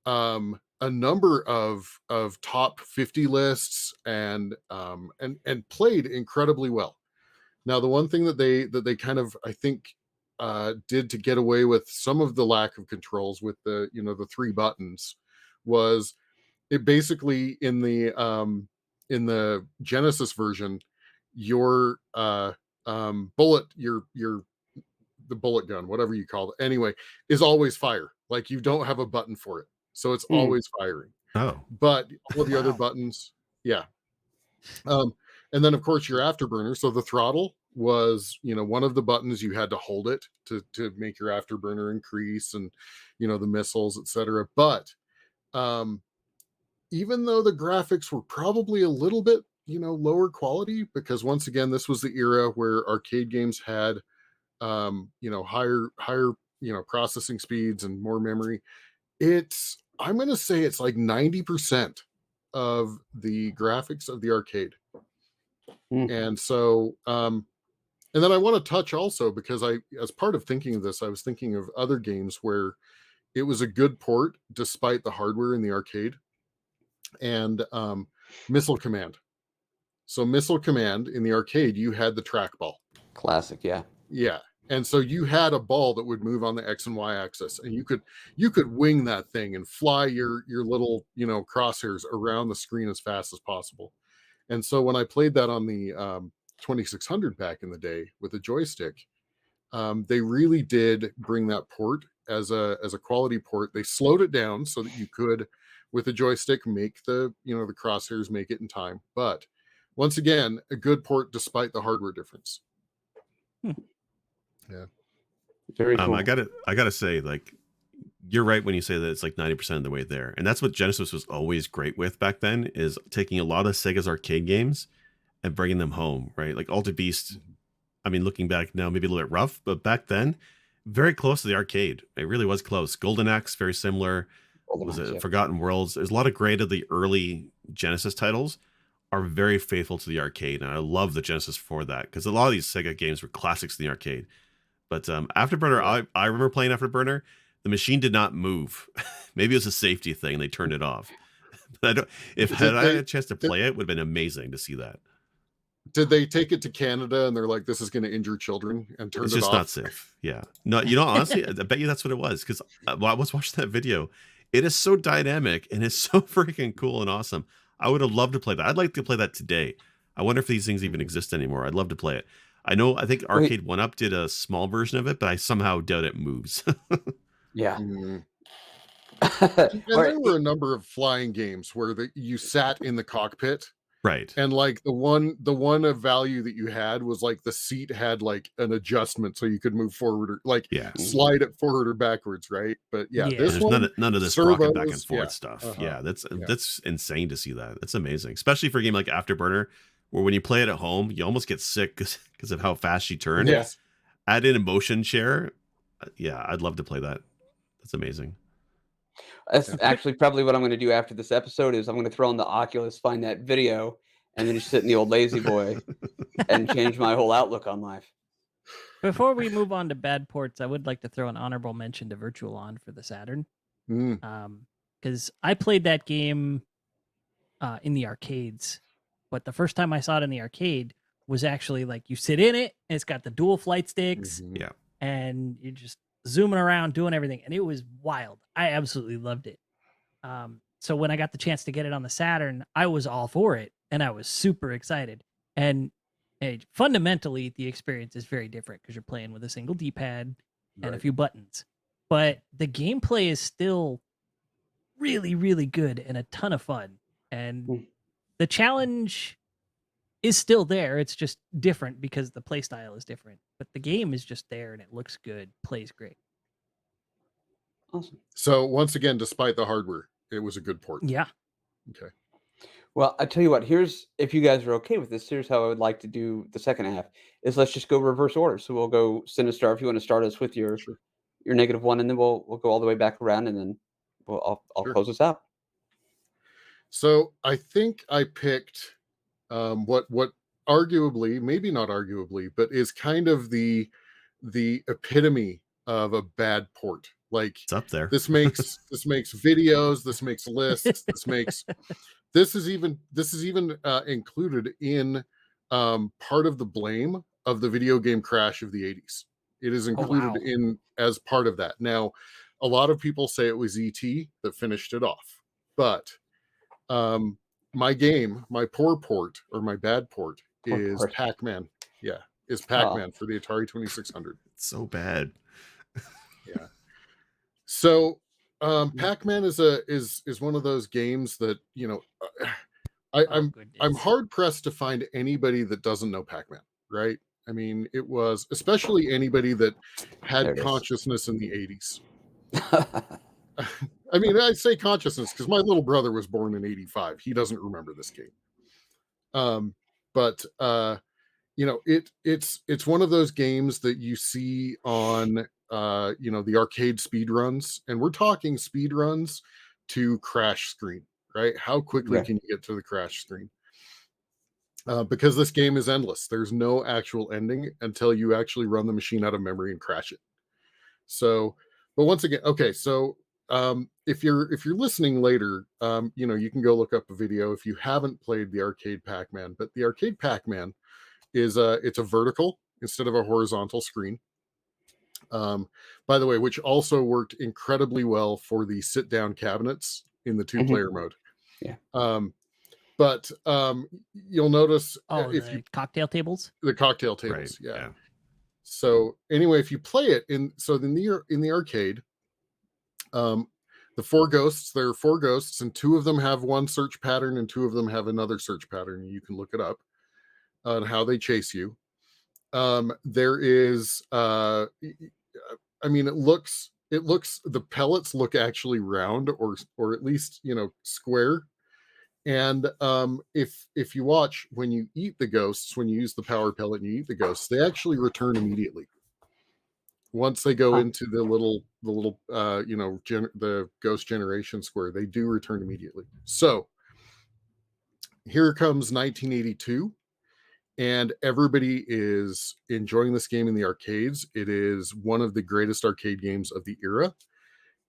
a number of top 50 lists and played incredibly well. Now, the one thing that they kind of, I think, did to get away with some of the lack of controls with the the 3 buttons was it basically in the Genesis version, your bullet, the bullet gun, whatever you call it, anyway, is always fire. Like, you don't have a button for it, so it's always firing. Oh, But all of the other buttons, yeah. And then of course your afterburner. So the throttle was, one of the buttons you had to hold it to make your afterburner increase, and the missiles, etc. But even though the graphics were probably a little bit lower quality, because once again this was the era where arcade games had higher processing speeds and more memory, I'm going to say it's like 90% of the graphics of the arcade. And so and then I want to touch also, because as part of thinking of this, I was thinking of other games where it was a good port despite the hardware in the arcade. And Missile Command. So Missile Command in the arcade, you had the trackball. Classic, yeah. Yeah. And so you had a ball that would move on the X and Y axis, and you could wing that thing and fly your little crosshairs around the screen as fast as possible. And so when I played that on the 2600 back in the day with a joystick, they really did bring that port as a quality port. They slowed it down so that you could, with a joystick, make the the crosshairs make it in time. But once again, a good port despite the hardware difference. Yeah, very cool. I gotta say, like, you're right when you say that it's like 90% of the way there, and that's what Genesis was always great with back then, is taking a lot of Sega's arcade games and bringing them home, right? Like Alter Beast, I mean, looking back now, maybe a little bit rough, but back then, very close to the arcade. It really was close. Golden Axe, very similar. Was it Forgotten Worlds? There's a lot of great of the early Genesis titles are very faithful to the arcade, and I love the Genesis for that, because a lot of these Sega games were classics in the arcade. But Afterburner, yeah. I remember playing Afterburner. The machine did not move. Maybe it was a safety thing. They turned it off. But I don't. I had a chance to play it, would have been amazing to see that. Did they take it to Canada and they're like, "This is going to injure children," and turn it off? It's just not safe. Yeah. No, honestly, I bet you that's what it was. Because while I was watching that video, it is so dynamic and it's so freaking cool and awesome. I would have loved to play that. I'd like to play that today. I wonder if these things even exist anymore. I'd love to play it. I think Arcade 1-Up did a small version of it, but I somehow doubt it moves. Yeah. And there were a number of flying games where you sat in the cockpit. Right. And like the one of value that you had was like the seat had like an adjustment so you could move forward or like slide it forward or backwards, right? But this one, none of this rocking back and forth stuff. Yeah, that's insane to see that. That's amazing, especially for a game like Afterburner, where when you play it at home, you almost get sick because of how fast she turns. Yes. Add in a motion share. Yeah, I'd love to play that. That's amazing. That's actually probably what I'm going to do after this episode is I'm going to throw on the Oculus, find that video, and then just sit in the old lazy boy and change my whole outlook on life. Before we move on to bad ports, I would like to throw an honorable mention to Virtual On for the Saturn. Because I played that game in the arcades, but the first time I saw it in the arcade was actually like you sit in it, and it's got the dual flight sticks, and you're just zooming around, doing everything, and it was wild. I absolutely loved it. So when I got the chance to get it on the Saturn, I was all for it, and I was super excited. And fundamentally, the experience is very different because you're playing with a single D-pad and a few buttons. But the gameplay is still really, really good and a ton of fun. And the challenge is still there. It's just different because the play style is different. But the game is just there, and it looks good, plays great. Awesome. So once again, despite the hardware, it was a good port. Yeah. Okay. Well, I tell you what, if you guys are okay with this, here's how I would like to do the second half is let's just go reverse order. So we'll go Sinistar if you want to start us with your -1, and then we'll go all the way back around, and then I'll close us out. So I think I picked what arguably, maybe not arguably, but is kind of the epitome of a bad port. Like, It's up there. this makes videos, this makes lists, this is even included in part of the blame of the video game crash of the 80s. It is included in as part of that. Now, a lot of people say it was ET that finished it off, but my poor port, or my bad port, is Pac-Man. Yeah, is Pac-Man for the Atari 2600. It's so bad. Yeah. So Pac-Man is one of those games that, you know, I'm hard pressed to find anybody that doesn't know Pac-Man, right? I mean, it was especially anybody that had consciousness in the 80s. I mean, I say consciousness because my little brother was born in 85. He doesn't remember this game. But you know, it's one of those games that you see on you know, the arcade speed runs, and we're talking speed runs to crash screen, right? How quickly can you get to the crash screen? Because this game is endless. There's no actual ending until you actually run the machine out of memory and crash it. So, but once again, okay, so if you're listening later, you know, you can go look up a video if you haven't played the arcade Pac-Man. But the arcade Pac-Man is it's a vertical instead of a horizontal screen. By the way, which also worked incredibly well for the sit-down cabinets in the two-player mode. Yeah. But you'll notice if the cocktail tables. The cocktail tables, right. yeah. So anyway, if you play it in the arcade, the four ghosts, there are four ghosts, and two of them have one search pattern and two of them have another search pattern. You can look it up on how they chase you. There is I mean, it looks the pellets look actually round or at least, you know, square. And if you watch, when you eat the ghosts, when you use the power pellet and you eat the ghosts, they actually return immediately. Once they go into the little you know, the ghost generation square, they do return immediately. So here comes 1982, and everybody is enjoying this game in the arcades. It is one of the greatest arcade games of the era.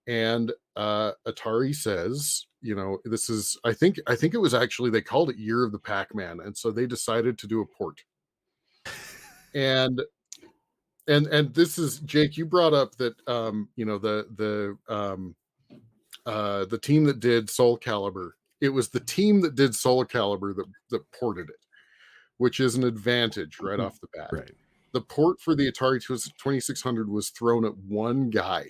And Atari says, you know, this is, I think it was actually, they called it Year of the Pac-Man, and so they decided to do a port. And this is, Jake, you brought up that you know, the team that did Soulcalibur. It was the team that did Soulcalibur that ported it, which is an advantage right off the bat. Right. The port for the Atari 2600 was thrown at one guy.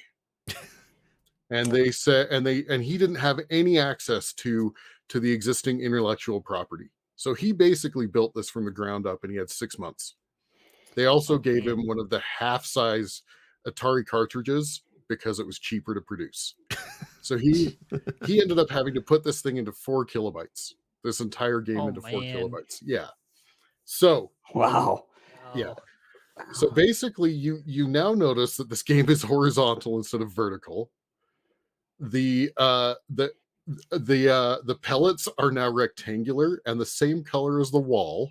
And they said, and he didn't have any access to the existing intellectual property. So he basically built this from the ground up, and he had 6 months. They also gave him one of the half-size Atari cartridges because it was cheaper to produce. So he ended up having to put this thing into 4 kilobytes. This entire game into 4 kilobytes. Yeah. So wow. Yeah. So basically, you now notice that this game is horizontal instead of vertical. The pellets are now rectangular and the same color as the wall,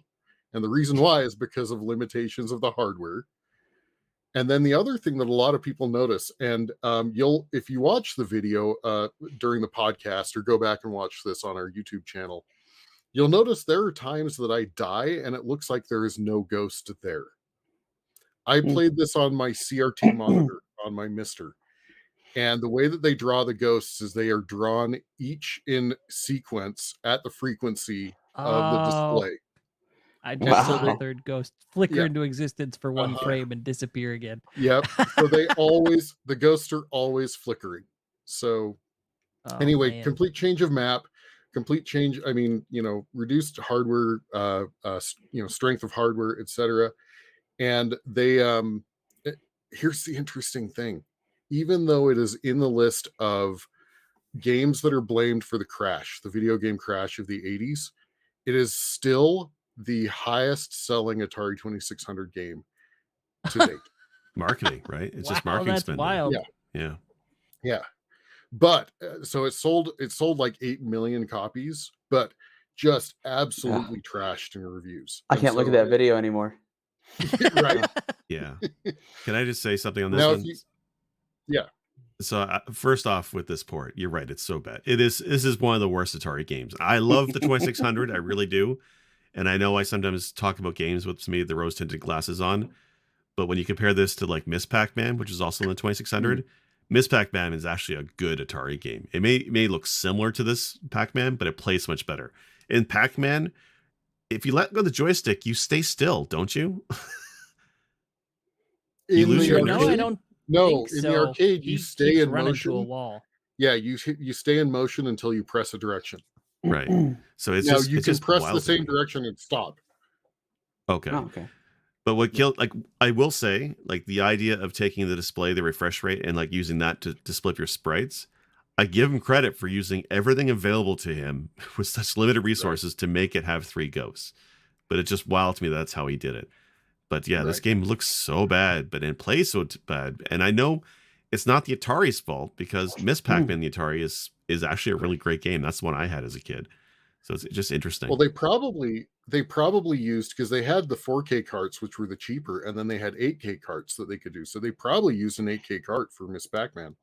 and the reason why is because of limitations of the hardware. And then the other thing that a lot of people notice, and if you watch the video during the podcast or go back and watch this on our YouTube channel, you'll notice there are times that I die and it looks like there is no ghost there. I played this on my CRT monitor on my Mister. And the way that they draw the ghosts is they are drawn each in sequence at the frequency of the display. I just saw the third ghost flicker into existence for one frame and disappear again. Yep. So the ghosts are always flickering. So anyway, complete change of map, complete change. I mean, you know, reduced hardware, you know, strength of hardware, etc. And they, here's the interesting thing. Even though it is in the list of games that are blamed for the crash, the video game crash of the 80s, it is still the highest selling Atari 2600 game to date. Marketing, right? It's just marketing that's spending. Wild. Yeah. But so it sold like 8 million copies, but just absolutely trashed in reviews. I can't look at that video anymore. Right? Yeah. Can I just say something on this Now, one? Yeah. So first off, with this port, you're right. It's so bad. This is one of the worst Atari games. I love the 2600. I really do. And I know I sometimes talk about games with me the rose tinted glasses on. But when you compare this to like Miss Pac-Man, which is also in the 2600, Miss Pac-Man is actually a good Atari game. It may look similar to this Pac-Man, but it plays much better. In Pac-Man, if you let go of the joystick, you stay still, don't you? You lose your No, inertia. I don't. No, think in so. the arcade, He you stay keeps in running motion. to a wall. Yeah, you stay in motion until you press a direction. Right. So it's Now just you it's can just press wild the to same me. direction and stop. Okay. Oh, okay. But what killed, like, I will say, like, the idea of taking the display, the refresh rate, and like using that to split your sprites, I give him credit for using everything available to him with such limited resources to make it have 3 ghosts. But it's just wild to me that's how he did it. But yeah, this game looks so bad, but it plays so bad. And I know it's not the Atari's fault, because Miss Pac-Man, the Atari, is actually a really great game. That's the one I had as a kid. So it's just interesting. Well, they probably used, because they had the 4K carts, which were the cheaper, and then they had 8K carts that they could do. So they probably used an 8K cart for Miss Pac-Man.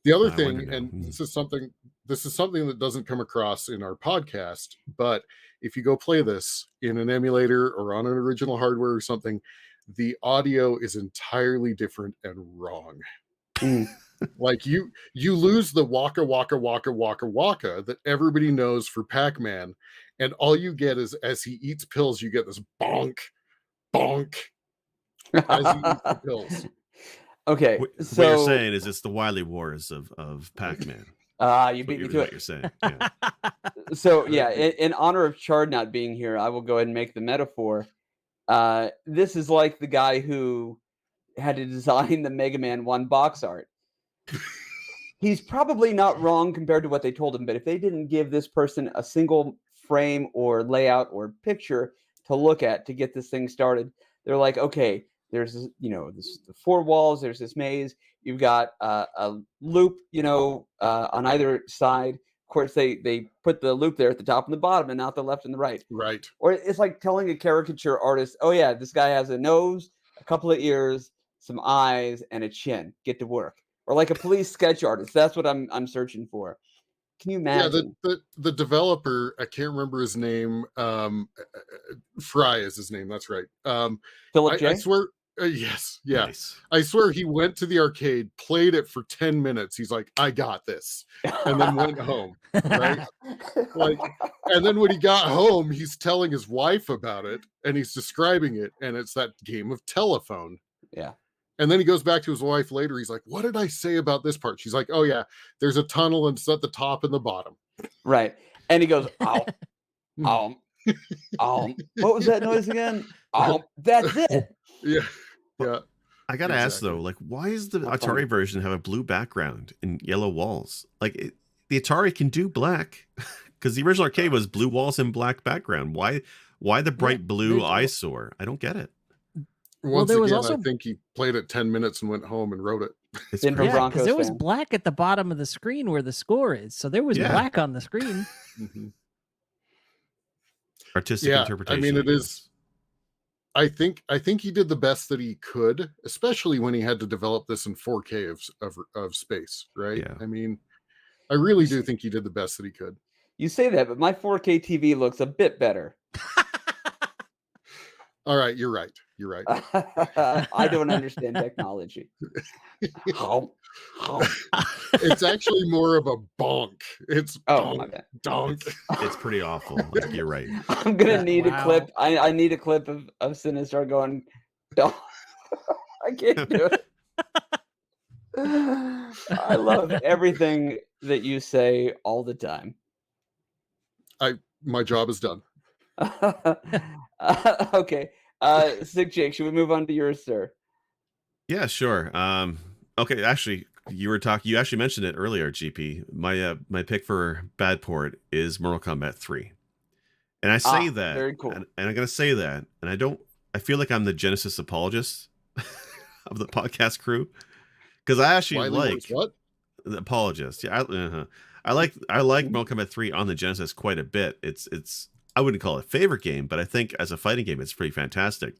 The other thing, and this is something that doesn't come across in our podcast, but if you go play this in an emulator or on an original hardware or something, the audio is entirely different and wrong. Like you lose the waka waka waka waka waka that everybody knows for Pac-Man, and all you get is, as he eats pills, you get this bonk bonk as he eats the pills. Okay, so what you're saying is it's the Wily Wars of Pac-Man. You beat me to it. What you're saying. Yeah. So yeah, in honor of Chard not being here, I will go ahead and make the metaphor. This is like the guy who had to design the Mega Man 1 box art. He's probably not wrong compared to what they told him, but if they didn't give this person a single frame or layout or picture to look at to get this thing started, they're like, okay, there's the 4 walls, there's this maze, you've got a loop, on either side. Of course, they put the loop there at the top and the bottom, and not the left and the right. Right. Or it's like telling a caricature artist, oh yeah, this guy has a nose, a couple of ears, some eyes, and a chin. Get to work. Or like a police sketch artist. That's what I'm searching for. Can you imagine? Yeah, the developer, I can't remember his name. Fry is his name. That's right. Philip J. I swear. Yes. Yeah. Nice. I swear he went to the arcade, played it for 10 minutes. He's like, I got this. And then went home. Right. And then when he got home, he's telling his wife about it and he's describing it. And it's that game of telephone. Yeah. And then he goes back to his wife later. He's like, what did I say about this part? She's like, oh, yeah, there's a tunnel and it's at the top and the bottom. Right. And he goes, what was that noise again? That's it. Yeah. Yeah. I got to ask, though, like, why does the Atari version have a blue background and yellow walls? Like, the Atari can do black, because the original arcade was blue walls and black background. Why the bright blue eyesore? I don't get it. Once again, I think he played it 10 minutes and went home and wrote it. Yeah, because there was black at the bottom of the screen where the score is. So there was black on the screen. Artistic interpretation. I mean, it is. I think he did the best that he could, especially when he had to develop this in 4K of space, right? Yeah. I mean, I really do think he did the best that he could. You say that, but my 4K TV looks a bit better. All right, you're right. You're right. I don't understand technology. It's actually more of a bonk. It's my bad. Donk. It's pretty awful. Like, you're right. I'm gonna need a clip. I need a clip of Sinistar going, donk. I can't do it. I love everything that you say all the time. My job is done. Okay. Sick Jake, should we move on to yours, sir? Yeah, sure. Okay, actually, you actually mentioned it earlier, GP. My pick for bad port is Mortal Kombat 3. And I say that, very cool. and I'm gonna say that, and I feel like I'm the Genesis apologist of the podcast crew, because I actually what? The apologist. Yeah, I like Mortal Kombat 3 on the Genesis quite a bit. It's I wouldn't call it a favorite game, but I think as a fighting game, it's pretty fantastic.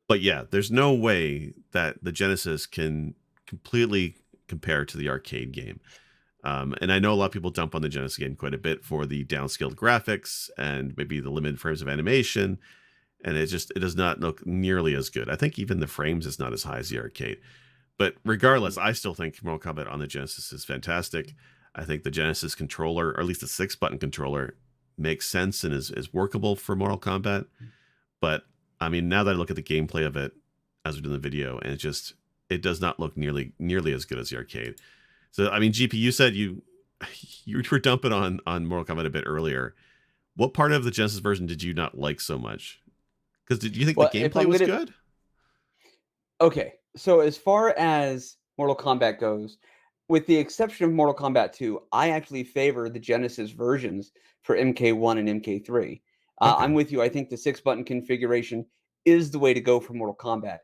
But yeah, there's no way that the Genesis can completely compare to the arcade game. And I know a lot of people dump on the Genesis game quite a bit for the downscaled graphics and maybe the limited frames of animation. And it does not look nearly as good. I think even the frames is not as high as the arcade. But regardless, I still think Mortal Kombat on the Genesis is fantastic. I think the Genesis controller, or at least the 6-button controller, makes sense and is workable for Mortal Kombat. But I mean, now that I look at the gameplay of it as we do in the video, and it does not look nearly as good as the arcade. So I mean, GP, you said you were dumping on Mortal Kombat a bit earlier. What part of the Genesis version did you not like so much? Because did you think the gameplay was good? Okay, so as far as Mortal Kombat goes, with the exception of Mortal Kombat 2, I actually favor the Genesis versions for MK1 and MK3. Okay. I'm with you. I think the 6-button configuration is the way to go for Mortal Kombat.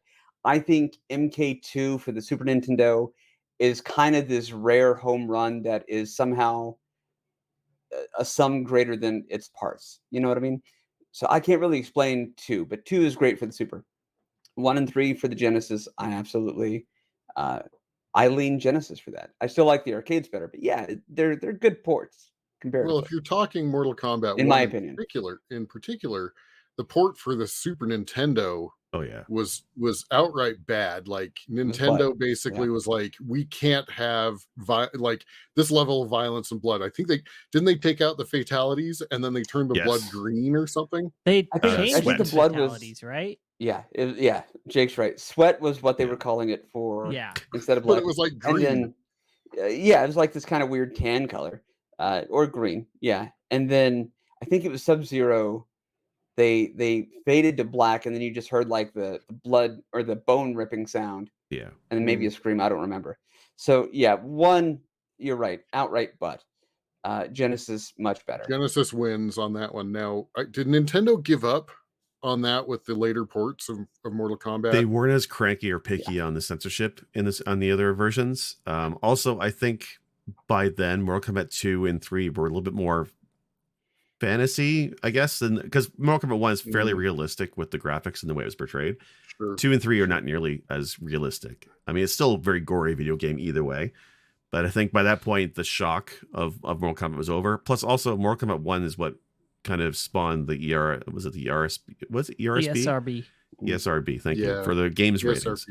I think MK2 for the Super Nintendo is kind of this rare home run that is somehow a sum greater than its parts. You know what I mean? So I can't really explain 2, but 2 is great for the Super. 1 and 3 for the Genesis, I absolutely I lean Genesis for that. I still like the arcades better, but yeah, they're good ports comparatively. Well, if you're talking Mortal Kombat, in my opinion, in particular, the port for the Super Nintendo, was outright bad. Like Nintendo basically was like, we can't have like this level of violence and blood. I think they take out the fatalities and then they turned the blood green or something. I think the blood fatalities, right? Yeah, Jake's right. Sweat was what they were calling it for. Yeah, instead of blood. But it was like green. And then, it was like this kind of weird tan color, or green. Yeah, and then I think it was Sub-Zero. They faded to black, and then you just heard like the blood or the bone ripping sound. Yeah, and then maybe a scream. I don't remember. So yeah, 1, you're right, outright, but Genesis much better. Genesis wins on that one. Now, did Nintendo give up on that with the later ports of Mortal Kombat? They weren't as cranky or picky on the censorship on the other versions. Also, I think by then Mortal Kombat 2 and 3 were a little bit more fantasy, I guess, because Mortal Kombat 1 is fairly realistic with the graphics and the way it was portrayed. Sure. 2 and 3 are not nearly as realistic. I mean, it's still a very gory video game either way. But I think by that point, the shock of Mortal Kombat was over. Plus, also, Mortal Kombat 1 is what kind of spawned the ESRB. ESRB, thank you, for the games ratings.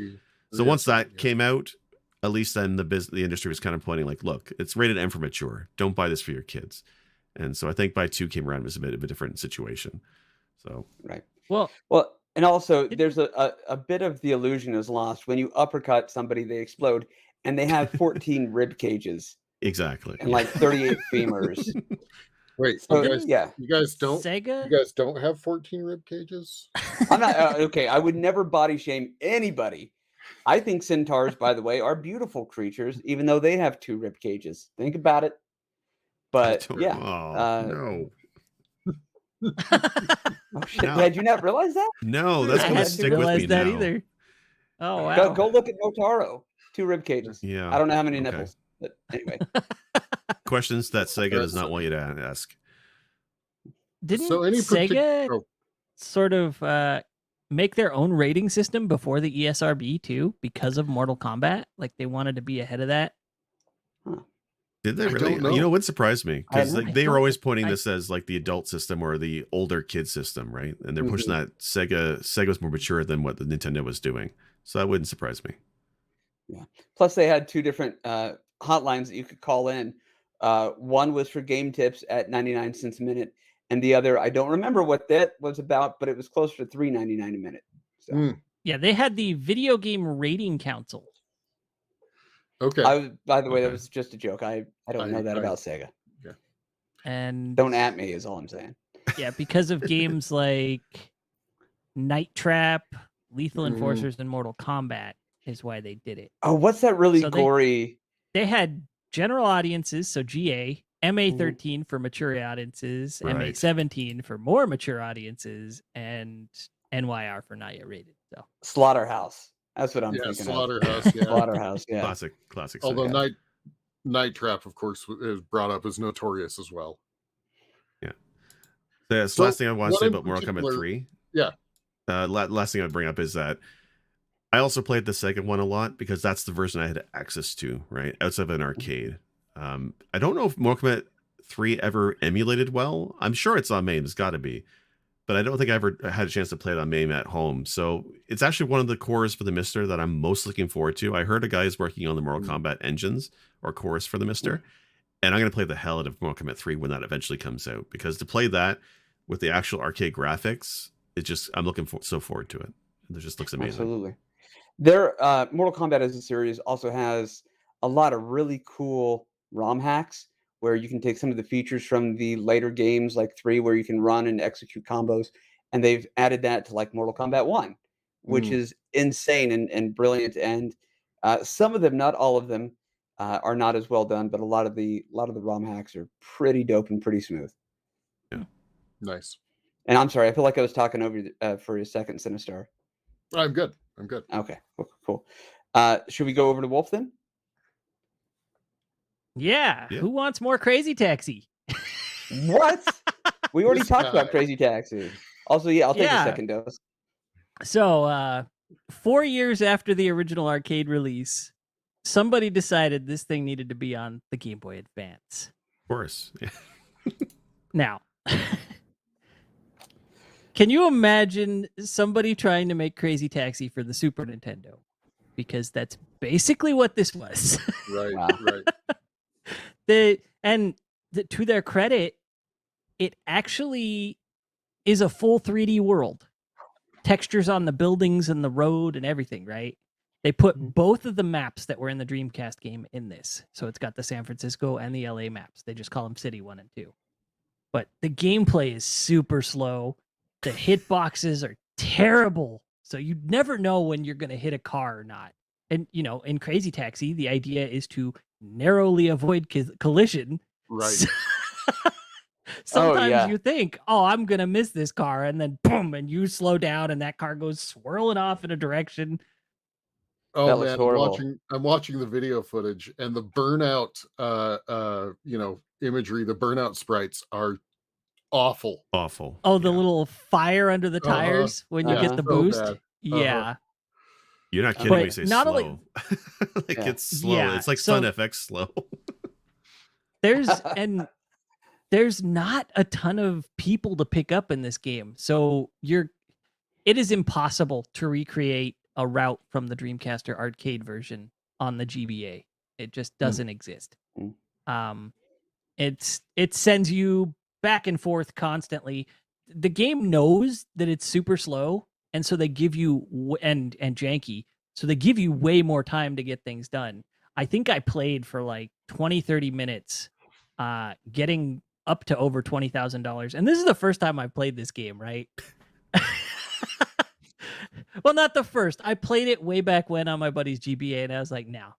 So once that came out, at least then the industry was kind of pointing like, look, it's rated M for mature. Don't buy this for your kids. And so I think by 2 came around, it was a bit of a different situation. So right. Well, and also there's a bit of the illusion is lost when you uppercut somebody, they explode, and they have 14 rib cages. Exactly. And like 38 femurs. Wait, so, you guys don't Sega? You guys don't have 14 rib cages? I'm not okay. I would never body shame anybody. I think centaurs, by the way, are beautiful creatures, even though they have 2 rib cages. Think about it. But no. Oh shit! No. Had you not realized that? No, that's going to stick with me now. Either. Oh wow! Go look at Motaro. 2 rib cages. Yeah. I don't know how many nipples, but anyway. Questions that Sega does not want you to ask. Didn't Sega sort of make their own rating system before the ESRB too, because of Mortal Kombat? Like they wanted to be ahead of that. Huh. Did they really? You know what surprised me? Because they were always pointing this as like the adult system or the older kid system, right? And they're pushing that Sega was more mature than what the Nintendo was doing. So that wouldn't surprise me. Yeah. Plus, they had 2 different hotlines that you could call in. One was for game tips at 99 cents a minute, and the other, I don't remember what that was about, but it was closer to $3.99 a minute. So. Yeah, they had the Video Game Rating Council. Okay. By the way, that was just a joke. I don't know that about Sega. Yeah. And don't at me is all I'm saying. Yeah, because of games like Night Trap, Lethal Enforcers, and Mortal Kombat is why they did it. Oh, what's that really gory? They had general audiences, so GA, MA13 for mature audiences, MA17 for more mature audiences, and NYR for not yet rated. So Slaughterhouse. That's what I'm thinking. Slaughterhouse, Slaughterhouse, yeah. Classic. Although Night Trap, of course, is brought up as notorious as well. Yeah. The So last thing I want to what say in about Mortal Kombat particular- 3. Yeah. Last thing I'd bring up is that I also played the second one a lot because that's the version I had access to, right? Outside of an arcade. I don't know if Mortal Kombat 3 ever emulated well. I'm sure it's on MAME. It's got to be. But I don't think I ever had a chance to play it on MAME at home. So it's actually one of the cores for the Mister that I'm most looking forward to. I heard a guy is working on the Mortal Kombat engines or cores for the Mister. And I'm going to play the hell out of Mortal Kombat 3 when that eventually comes out. Because to play that with the actual arcade graphics, I'm looking so forward to it. It just looks amazing. Absolutely. Mortal Kombat as a series also has a lot of really cool ROM hacks where you can take some of the features from the later games like 3 where you can run and execute combos, and they've added that to like Mortal Kombat 1, which is insane and brilliant. And some of them, not all of them, are not as well done, but a lot of the ROM hacks are pretty dope and pretty smooth. Yeah. Nice. And I'm sorry, I feel like I was talking over for a second, Sinistar. I'm good. Okay, cool. Should we go over to Wolf then? Yeah. Who wants more Crazy Taxi? What? We already This talked about guy. Crazy Taxi. Also, yeah, I'll take a second dose. So, 4 years after the original arcade release, somebody decided this thing needed to be on the Game Boy Advance. Of course. Yeah. Now, can you imagine somebody trying to make Crazy Taxi for the Super Nintendo? Because that's basically what this was. Right, Wow. right. To their credit, it actually is a full 3D world. Textures on the buildings and the road and everything, right? They put both of the maps that were in the Dreamcast game in this. So it's got the San Francisco and the LA maps. They just call them City 1 and 2. But the gameplay is super slow. The hitboxes are terrible. So you never know when you're going to hit a car or not. And, in Crazy Taxi, the idea is to narrowly avoid collision. Right. Sometimes you think, I'm going to miss this car, and then boom, and you slow down, and that car goes swirling off in a direction. Oh That looks man, horrible. I'm watching the video footage, and the burnout imagery, the burnout sprites are awful. Awful. Oh, the little fire under the tires when you get the so boost. bad. Yeah. You're not kidding But when you say not slow. only- It's slow. Yeah, It's like so- Fun FX slow. There's not a ton of people to pick up in this game. So it is impossible to recreate a route from the Dreamcast or arcade version on the GBA. It just doesn't exist. It sends you back and forth constantly. The game knows that it's super slow, and so they give you and janky. So they give you way more time to get things done. I think I played for like 20-30 minutes, getting up to over $20,000. And this is the first time I played this game, right? Well, not the first. I played it way back when on my buddy's GBA, and I was like, no.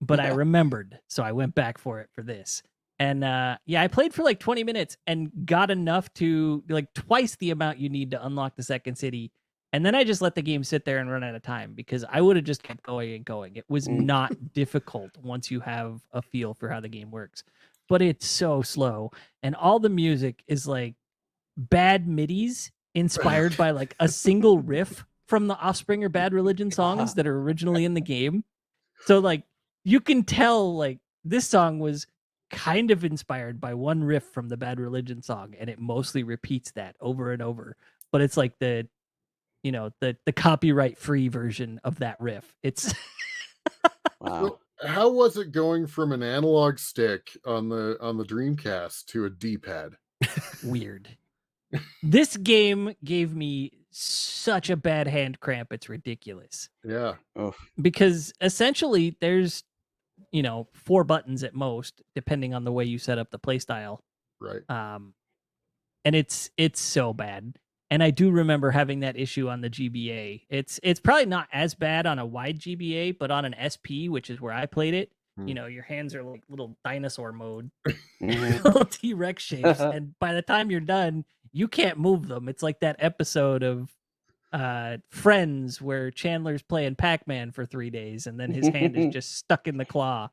But I remembered, so I went back for it for this. And I played for like 20 minutes and got enough to like twice the amount you need to unlock the second city. And then I just let the game sit there and run out of time because I would have just kept going and going. It was not difficult once you have a feel for how the game works. But it's so slow. And all the music is like bad midis inspired by like a single riff from the Offspring or Bad Religion songs that are originally in the game. So like you can tell like this song was kind of inspired by one riff from the Bad Religion song, and it mostly repeats that over and over. But it's like the copyright free version of that riff. It's Wow. So how was it going from an analog stick on the Dreamcast to a D-pad? weird. This game gave me such a bad hand cramp. It's ridiculous. Yeah. Because essentially there's 4 buttons at most, depending on the way you set up the playstyle. Right. And it's so bad. And I do remember having that issue on the GBA. It's probably not as bad on a wide GBA, but on an SP, which is where I played it, your hands are like little dinosaur mode, little T-Rex shapes, and by the time you're done, you can't move them. It's like that episode of Friends where Chandler's playing Pac-Man for 3 days, and then his hand is just stuck in the claw.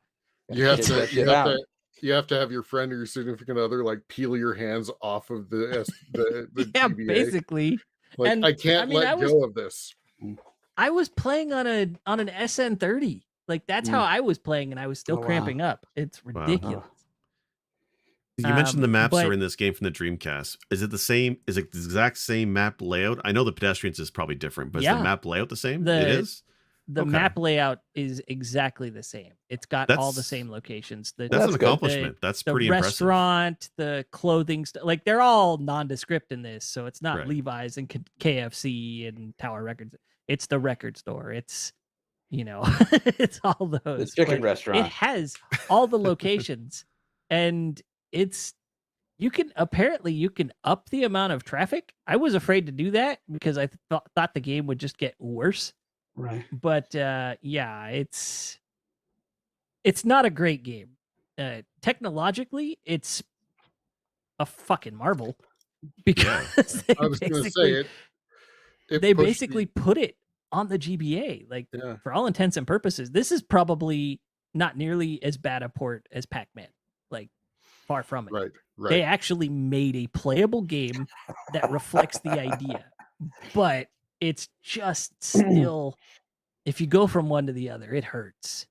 You have Check to, that you shit have out. to, you have to have your friend or your significant other like peel your hands off of the Yeah, GBA. basically. Like, And I can't let go of this. I was playing on an SN30. Like that's how I was playing, and I was still Oh, wow. cramping up. It's Wow. ridiculous. You mentioned the maps but- are in this game from the Dreamcast. Is it the same? Is it the exact same map layout? I know the pedestrians is probably different, but is Yeah. the map layout the same? The- It is? The Okay. map layout is exactly the same. It's got all the That's- same locations. That's that's an good. accomplishment. That's The pretty impressive. restaurant, the clothing, like they're all nondescript in this. So it's not Right. Levi's and KFC and Tower Records. It's the record store. It's, it's all The those. chicken But restaurant. It has all the locations, and you can up the amount of traffic. I was afraid to do that because I thought the game would just get worse. Right. But yeah, it's not a great game. Technologically, it's a fucking marvel because I was going to say they basically put it on the GBA. Like for all intents and purposes, this is probably not nearly as bad a port as Pac-Man. Like far from it. Right. They actually made a playable game that reflects the idea, but it's just still. If you go from one to the other, it hurts.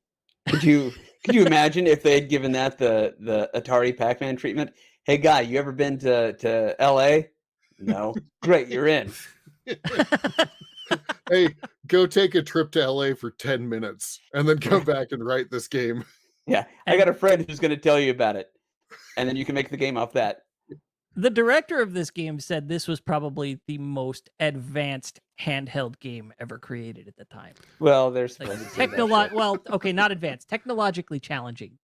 Could you imagine if they had given that the Atari Pac-Man treatment? Hey, guy, you ever been to LA? No. Great, you're in. Hey, go take a trip to LA for 10 minutes and then come back and write this game. Yeah, I got a friend who's going to tell you about it, and then you can make the game off that. The director of this game said this was probably the most advanced handheld game ever created at the time. Well, there's like not advanced, technologically challenging.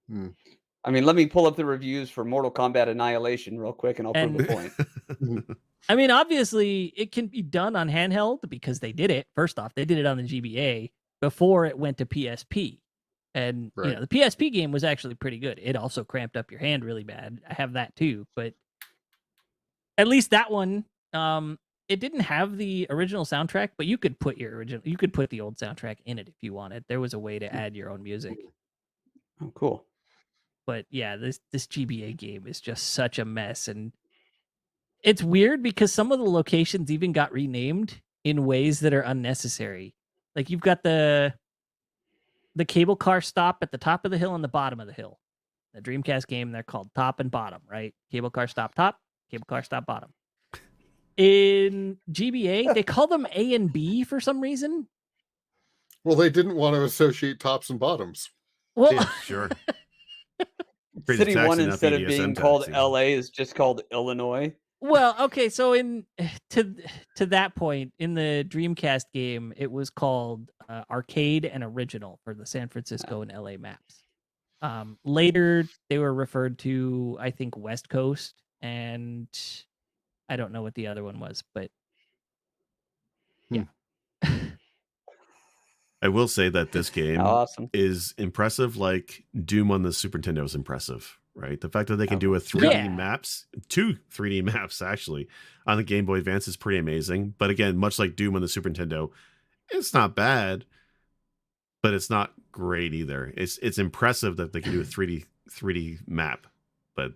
I mean, let me pull up the reviews for Mortal Kombat Annihilation real quick, and I'll prove the point. I mean, obviously, it can be done on handheld because they did it. First off, they did it on the GBA before it went to PSP. And the PSP game was actually pretty good. It also cramped up your hand really bad. I have that too, but at least that one, it didn't have the original soundtrack, but you could put the old soundtrack in it if you wanted. There was a way to add your own music. Oh, cool. But yeah, this GBA game is just such a mess, and it's weird because some of the locations even got renamed in ways that are unnecessary. Like you've got the cable car stop at the top of the hill and the bottom of the hill. The Dreamcast game, they're called top and bottom, right? Cable car stop top, cable car stop bottom. In GBA, they call them A and B for some reason. Well, they didn't want to associate tops and bottoms. Well, Yeah, sure. City 1 instead of being called LA is just called Illinois. Well, okay, so to that point in the Dreamcast game, it was called Arcade and Original for the San Francisco and LA maps. Later, they were referred to, I think, West Coast, and I don't know what the other one was, but yeah. I will say that this game Awesome. is impressive. Like Doom on the Super Nintendo is impressive, right? The fact that they can do a 3D maps, 2 3D maps actually on the Game Boy Advance is pretty amazing. But again, much like Doom on the Super Nintendo, it's not bad, but it's not great either. It's impressive that they can do a 3D map, but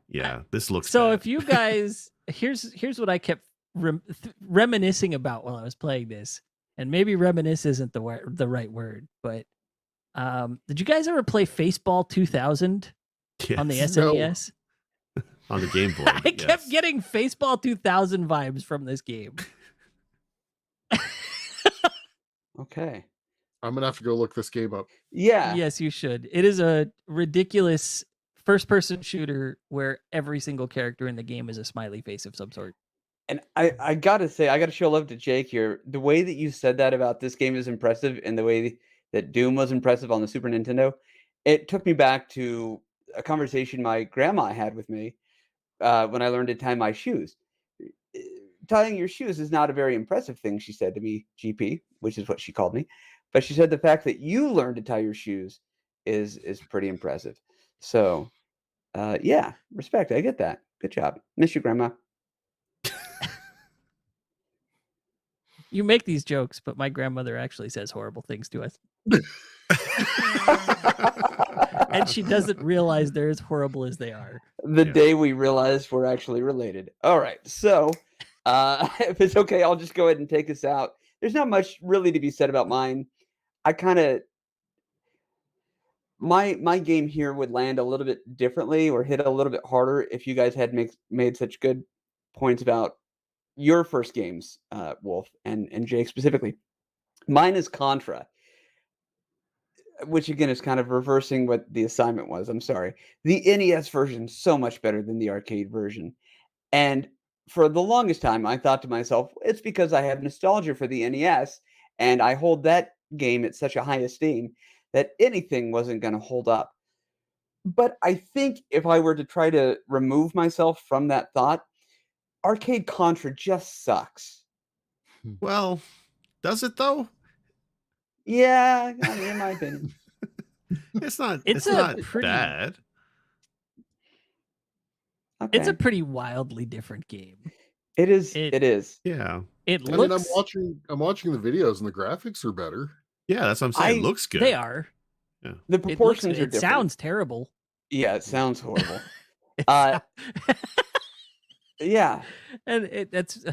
yeah, this looks so. bad. If you guys, here's what I kept reminiscing about while I was playing this. And maybe reminisce isn't the right word, but did you guys ever play Faceball 2000 on the SNES? No. On the Game Boy. I kept getting Faceball 2000 vibes from this game. Okay. I'm going to have to go look this game up. Yeah. Yes, you should. It is a ridiculous first-person shooter where every single character in the game is a smiley face of some sort. And I gotta say, I gotta show love to Jake here. The way that you said that about this game is impressive, and the way that Doom was impressive on the Super Nintendo, it took me back to a conversation my grandma had with me when I learned to tie my shoes. Tying your shoes is not a very impressive thing, she said to me, GP, which is what she called me. But she said the fact that you learned to tie your shoes is pretty impressive. So, yeah, respect. I get that. Good job. Miss you, Grandma. You make these jokes, but my grandmother actually says horrible things to us. And she doesn't realize they're as horrible as they are. The day we realized we're actually related. All right, so if it's okay, I'll just go ahead and take us out. There's not much really to be said about mine. I kind of my game here would land a little bit differently or hit a little bit harder if you guys had made such good points about your first games, Wolf and Jake specifically. Mine is Contra, which again is kind of reversing what the assignment was. I'm sorry. The NES version is so much better than the arcade version. And for the longest time, I thought to myself, it's because I have nostalgia for the NES and I hold that game at such a high esteem that anything wasn't going to hold up. But I think if I were to try to remove myself from that thought, arcade Contra just sucks. Well, does it though? Yeah, I mean, in my opinion. It's not It's not pretty- bad. Okay. It's a pretty wildly different game. It is. it- It is. Yeah. It I looks. mean, I'm watching the videos and the graphics are better. Yeah, that's what I'm saying. It I- looks good. They are. Yeah. The It looks proportions good. are It different. sounds terrible. Yeah, it sounds horrible. It Uh, sou- yeah. and that's.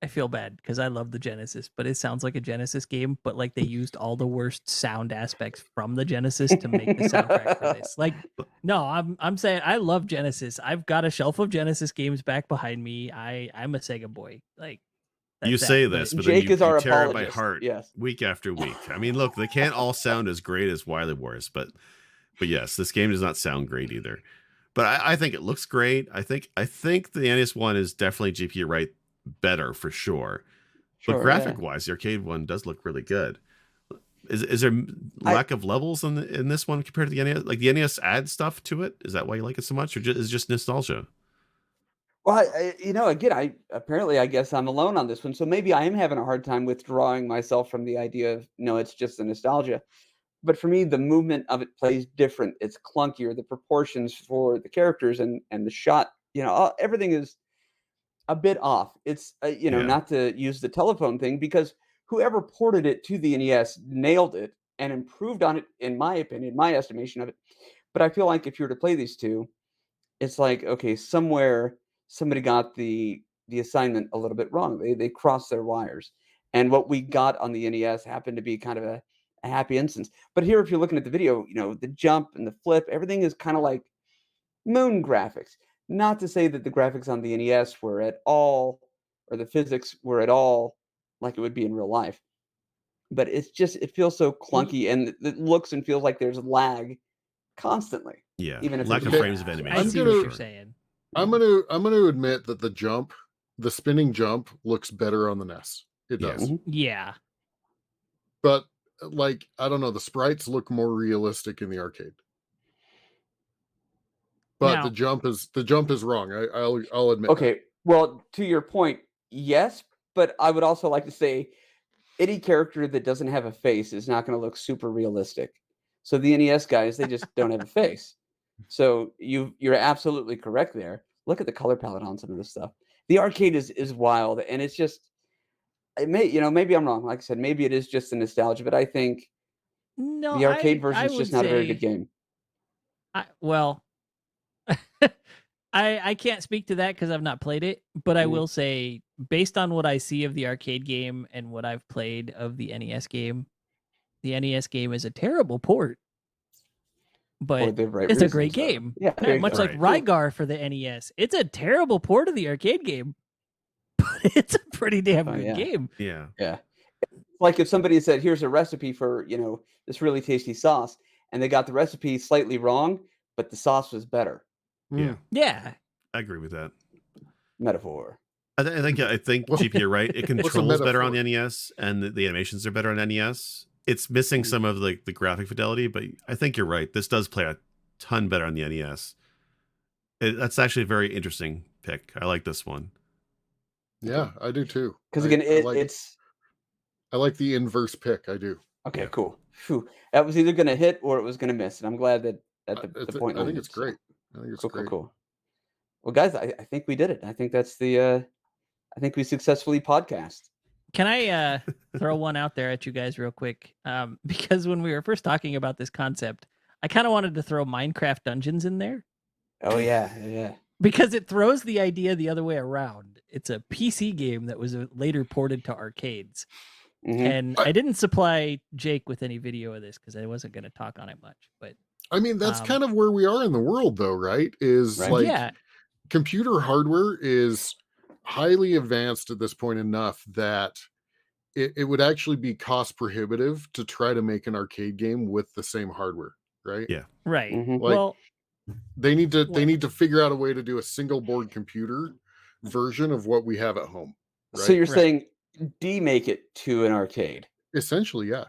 I feel bad because I love the Genesis, but it sounds like a Genesis game. But like they used all the worst sound aspects from the Genesis to make the soundtrack for this. Like, no, I'm saying I love Genesis. I've got a shelf of Genesis games back behind me. I'm a Sega boy. Like, You that's say that, this, but but then Jake you, is our you tear it by apologist. heart Yes. week after week. I mean, look, they can't all sound as great as Wily Wars, but yes, this game does not sound great either. But I think it looks great. I think the NES one is definitely GPU right better for sure. But Sure, graphic yeah. wise, the arcade one does look really good. Is there lack of levels in this one compared to the NES? Like the NES adds stuff to it? Is that why you like it so much, or is it just nostalgia? Well, again, I guess I'm alone on this one, so maybe I am having a hard time withdrawing myself from the idea of it's just the nostalgia. But for me, the movement of it plays different. It's clunkier. The proportions for the characters and the shot, everything is a bit off. It's Yeah. not to use the telephone thing because whoever ported it to the NES nailed it and improved on it, in my opinion, my estimation of it. But I feel like if you were to play these two, it's like, okay, somewhere somebody got the assignment a little bit wrong. They crossed their wires. And what we got on the NES happened to be kind of a happy instance. But here, if you're looking at the video, the jump and the flip, everything is kind of like moon graphics. Not to say that the graphics on the NES were at all, or the physics were at all like it would be in real life. But it feels so clunky and it looks and feels like there's lag constantly. Yeah. Even if Lack it's of just- frames of I animation. see for what sure. you're saying. I'm gonna admit that the spinning jump looks better on the NES. It Yeah. does. Mhm. Yeah. But like, I don't know, the sprites look more realistic in the arcade. But Now- the jump is wrong. I'll admit. Okay, well, to your point, yes, but I would also like to say any character that doesn't have a face is not going to look super realistic. So the NES guys, they just don't have a face. So you're absolutely correct there. Look at the color palette on some of this stuff. The arcade is wild, and it's just maybe I'm wrong. Like I said, maybe it is just the nostalgia, but I think No, the arcade I version is would just not a very good say- game. Well, I can't speak to that because I've not played it, but I Mhm. will say, based on what I see of the arcade game and what I've played of the NES game, the NES game is a terrible port. For But the right it's a reasons, great though. game. Yeah, there you Much go. like Rygar for the NES. It's a terrible port of the arcade game, but it's a pretty damn Oh, good yeah. game. Yeah. Yeah. Like if somebody said, here's a recipe for, this really tasty sauce, and they got the recipe slightly wrong, but the sauce was better. Yeah. Yeah. I agree with that. Metaphor. I think What- GP, you're right. It What's a controls better on the metaphor? NES, and the animations are better on NES. It's missing some of the graphic fidelity, but I think you're right. This does play a ton better on the NES. That's actually a very interesting pick. I like this one. Yeah, I do too. Because I- again, I like, it's I like the inverse pick. I do. okay, Yeah. cool. Phew. That was either going to hit or it was going to miss, and I'm glad that the point. I think landed, it's so great. I think it's Cool, great. cool. Well, guys, I think we did it. I think that's I think we successfully podcast. Can I throw one out there at you guys real quick? Because when we were first talking about this concept, I kind of wanted to throw Minecraft Dungeons in there Oh yeah. because it throws the idea the other way around. It's a PC game that was later ported to arcades. Mhm. And I didn't supply Jake with any video of this because I wasn't going to talk on it much. But I mean, that's kind of where we are in the world, though, right? Is Right. like yeah, computer hardware is highly advanced at this point enough that it would actually be cost prohibitive to try to make an arcade game with the same hardware, right? Yeah. right. Mhm. Like, Well, they need to figure out a way to do a single board computer version of what we have at home. Right? So you're Right. saying demake it to an arcade? Essentially, yeah.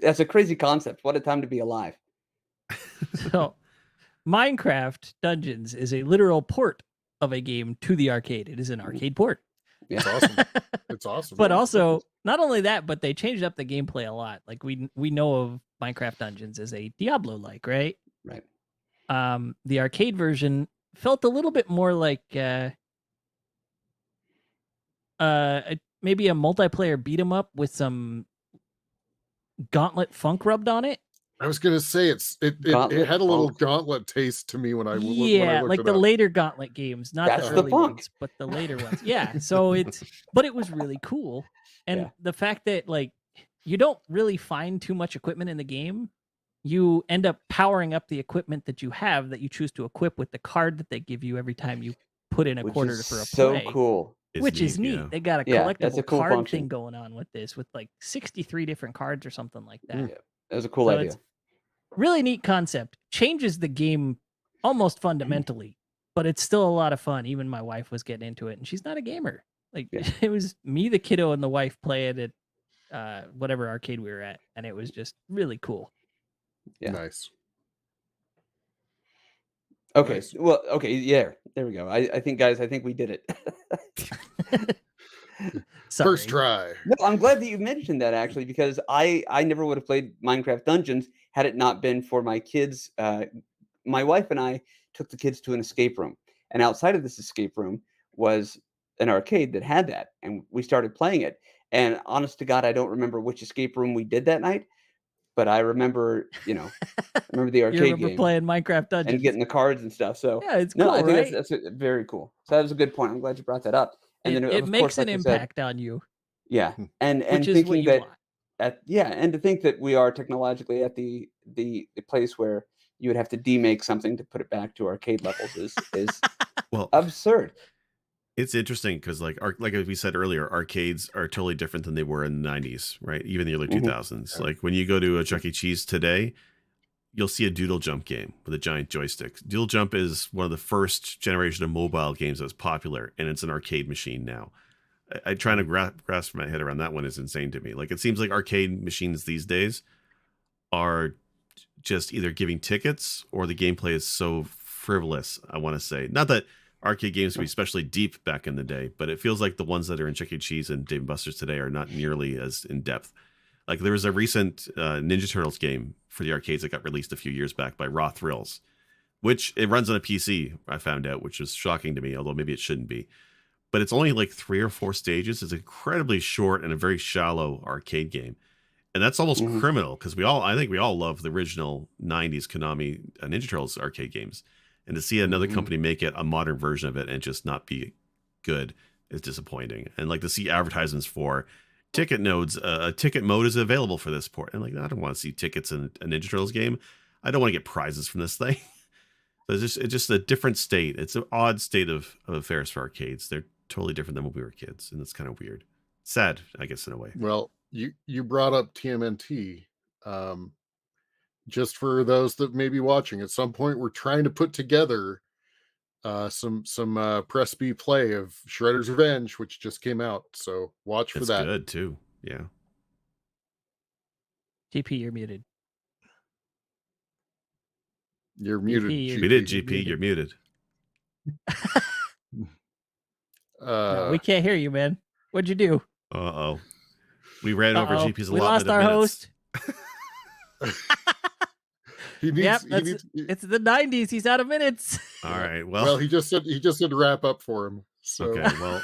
That's a crazy concept. What a time to be alive. so Minecraft Dungeons is a literal port of a game to the arcade. It is an arcade port. Yeah. It's awesome. It's awesome. But also, not only that, but they changed up the gameplay a lot. Like we know of Minecraft Dungeons as a Diablo-like, right? Right. The arcade version felt a little bit more like maybe a multiplayer beat 'em up with some Gauntlet funk rubbed on it. I was gonna say it had a little Gauntlet taste to me when I looked like it the up. later Gauntlet games, not That's the the early funk. ones, but the later ones. Yeah, so but it was really cool, and Yeah. the fact that like you don't really find too much equipment in the game, you end up powering up the equipment that you have that you choose to equip with the card that they give you every time you put in a Which quarter is for a so play. cool. Which is neat. Yeah. They got a Yeah, collectible that's a cool card function. thing going on with this, with like 63 different cards or something like that. Yeah, that was a cool So idea. it's really neat concept. Changes the game almost fundamentally, but it's still a lot of fun. Even my wife was getting into it, and she's not a gamer. Like Yeah. it was me, the kiddo, and the wife play it at whatever arcade we were at, and it was just really cool. Yeah. Nice. Okay. Nice. Well, okay. Yeah. There we go. I think, guys, I think we did it. Sorry. First try. No, I'm glad that you mentioned that actually, because I never would have played Minecraft Dungeons had it not been for my kids. My wife and I took the kids to an escape room, and outside of this escape room was an arcade that had that, and we started playing it. And honest to God, I don't remember which escape room we did that night, but I remember, I remember the You arcade remember game playing Minecraft Dungeons and getting the cards and stuff. So yeah, it's no, cool, I think right? that's very cool. So that was a good point. I'm glad you brought that up. And then it of makes course, an like I said, impact on you, yeah, and which is thinking what you that want. and to think that we are technologically at the place where you would have to demake something to put it back to arcade levels is Well, absurd. it's interesting because like we said earlier, arcades are totally different than they were in the 90s, right? Even the early Mhm. 2000s. Like when you go to a Chuck E. Cheese today, you'll see a Doodle Jump game with a giant joystick. Doodle Jump is one of the first generation of mobile games that was popular, and it's an arcade machine now. I trying to grasp my head around that one is insane to me. Like it seems like arcade machines these days are just either giving tickets or the gameplay is so frivolous. I want to say not that arcade games would be especially deep back in the day, but it feels like the ones that are in Chuck E. Cheese and Dave & Buster's today are not nearly as in depth. Like there was a recent Ninja Turtles game for the arcades that got released a few years back by Raw Thrills, which it runs on a PC, I found out, which was shocking to me, although maybe it shouldn't be. But it's only like 3 or 4 stages. It's incredibly short and a very shallow arcade game. And that's almost Mhm. criminal because I think we all love the original 90s Konami Ninja Turtles arcade games. And to see another Mhm. company make it a modern version of it and just not be good is disappointing. And like to see advertisements for ticket nodes, a ticket mode is available for this port. And like, I don't want to see tickets in a Ninja Turtles game. I don't want to get prizes from this thing. So it's just a different state. It's an odd state of affairs for arcades. They're totally different than when we were kids. And it's kind of weird. Sad, I guess, in a way. Well, you brought up TMNT. Just for those that may be watching, at some point we're trying to put together some press B play of Shredder's Revenge, which just came out. So watch for It's that. good too. Yeah. GP, you're muted. You're muted. GP, We did, You're GP. You're muted. No, we can't hear you, man. What'd you do? Uh-oh. We ran over Uh-oh. GP's We allotment lost our of minutes. host. he needs. It's the 90s. He's out of minutes. All right. Well, he just said to wrap up for him. So okay. Well,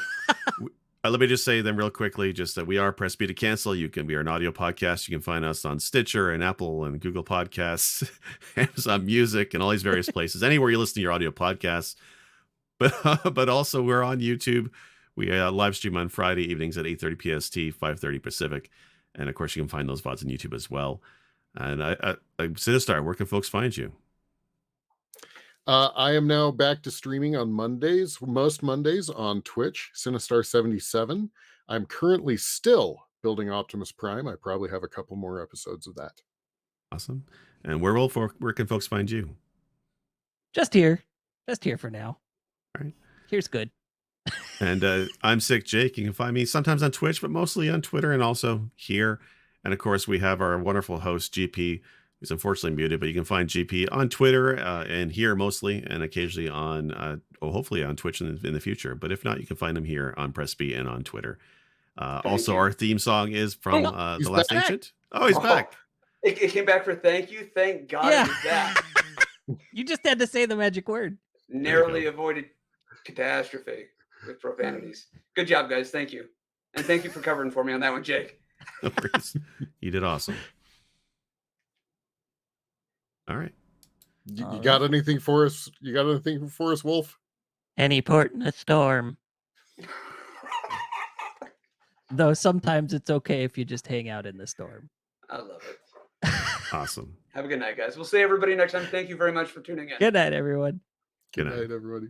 Let me just say then real quickly, just that we are Press B to Cancel. We are an audio podcast. You can find us on Stitcher and Apple and Google Podcasts, Amazon Music, and all these various places. Anywhere you listen to your audio podcasts. But also we're on YouTube. We live stream on Friday evenings at 8:30 PST, 5:30 Pacific. And of course, you can find those VODs on YouTube as well. And Sinistar, where can folks find you? I am now back to streaming on Mondays, most Mondays on Twitch, Sinistar77. I'm currently still building Optimus Prime. I probably have a couple more episodes of that. Awesome. And where can folks find you? Just here for now. All right. Here's good. And I'm Sick Jake. You can find me sometimes on Twitch, but mostly on Twitter and also here. And of course, we have our wonderful host, GP, who's unfortunately muted, but you can find GP on Twitter and here mostly, and occasionally on, hopefully on Twitch in the future. But if not, you can find him here on Press B and on Twitter. Also, our theme song is from The Last back. Ancient. Oh, he's back. It came back for thank you. Thank God it was that. You just had to say the magic word. Narrowly avoided catastrophe with profanities. Good job, guys. Thank you. And thank you for covering for me on that one, Jake. No worries. You did awesome. All right. You got anything for us? You got anything for us, Wolf? Any port in a storm. Though sometimes it's okay if you just hang out in the storm. I love it. Awesome. Have a good night, guys. We'll see everybody next time. Thank you very much for tuning in. Good night, everyone. Good night. Everybody.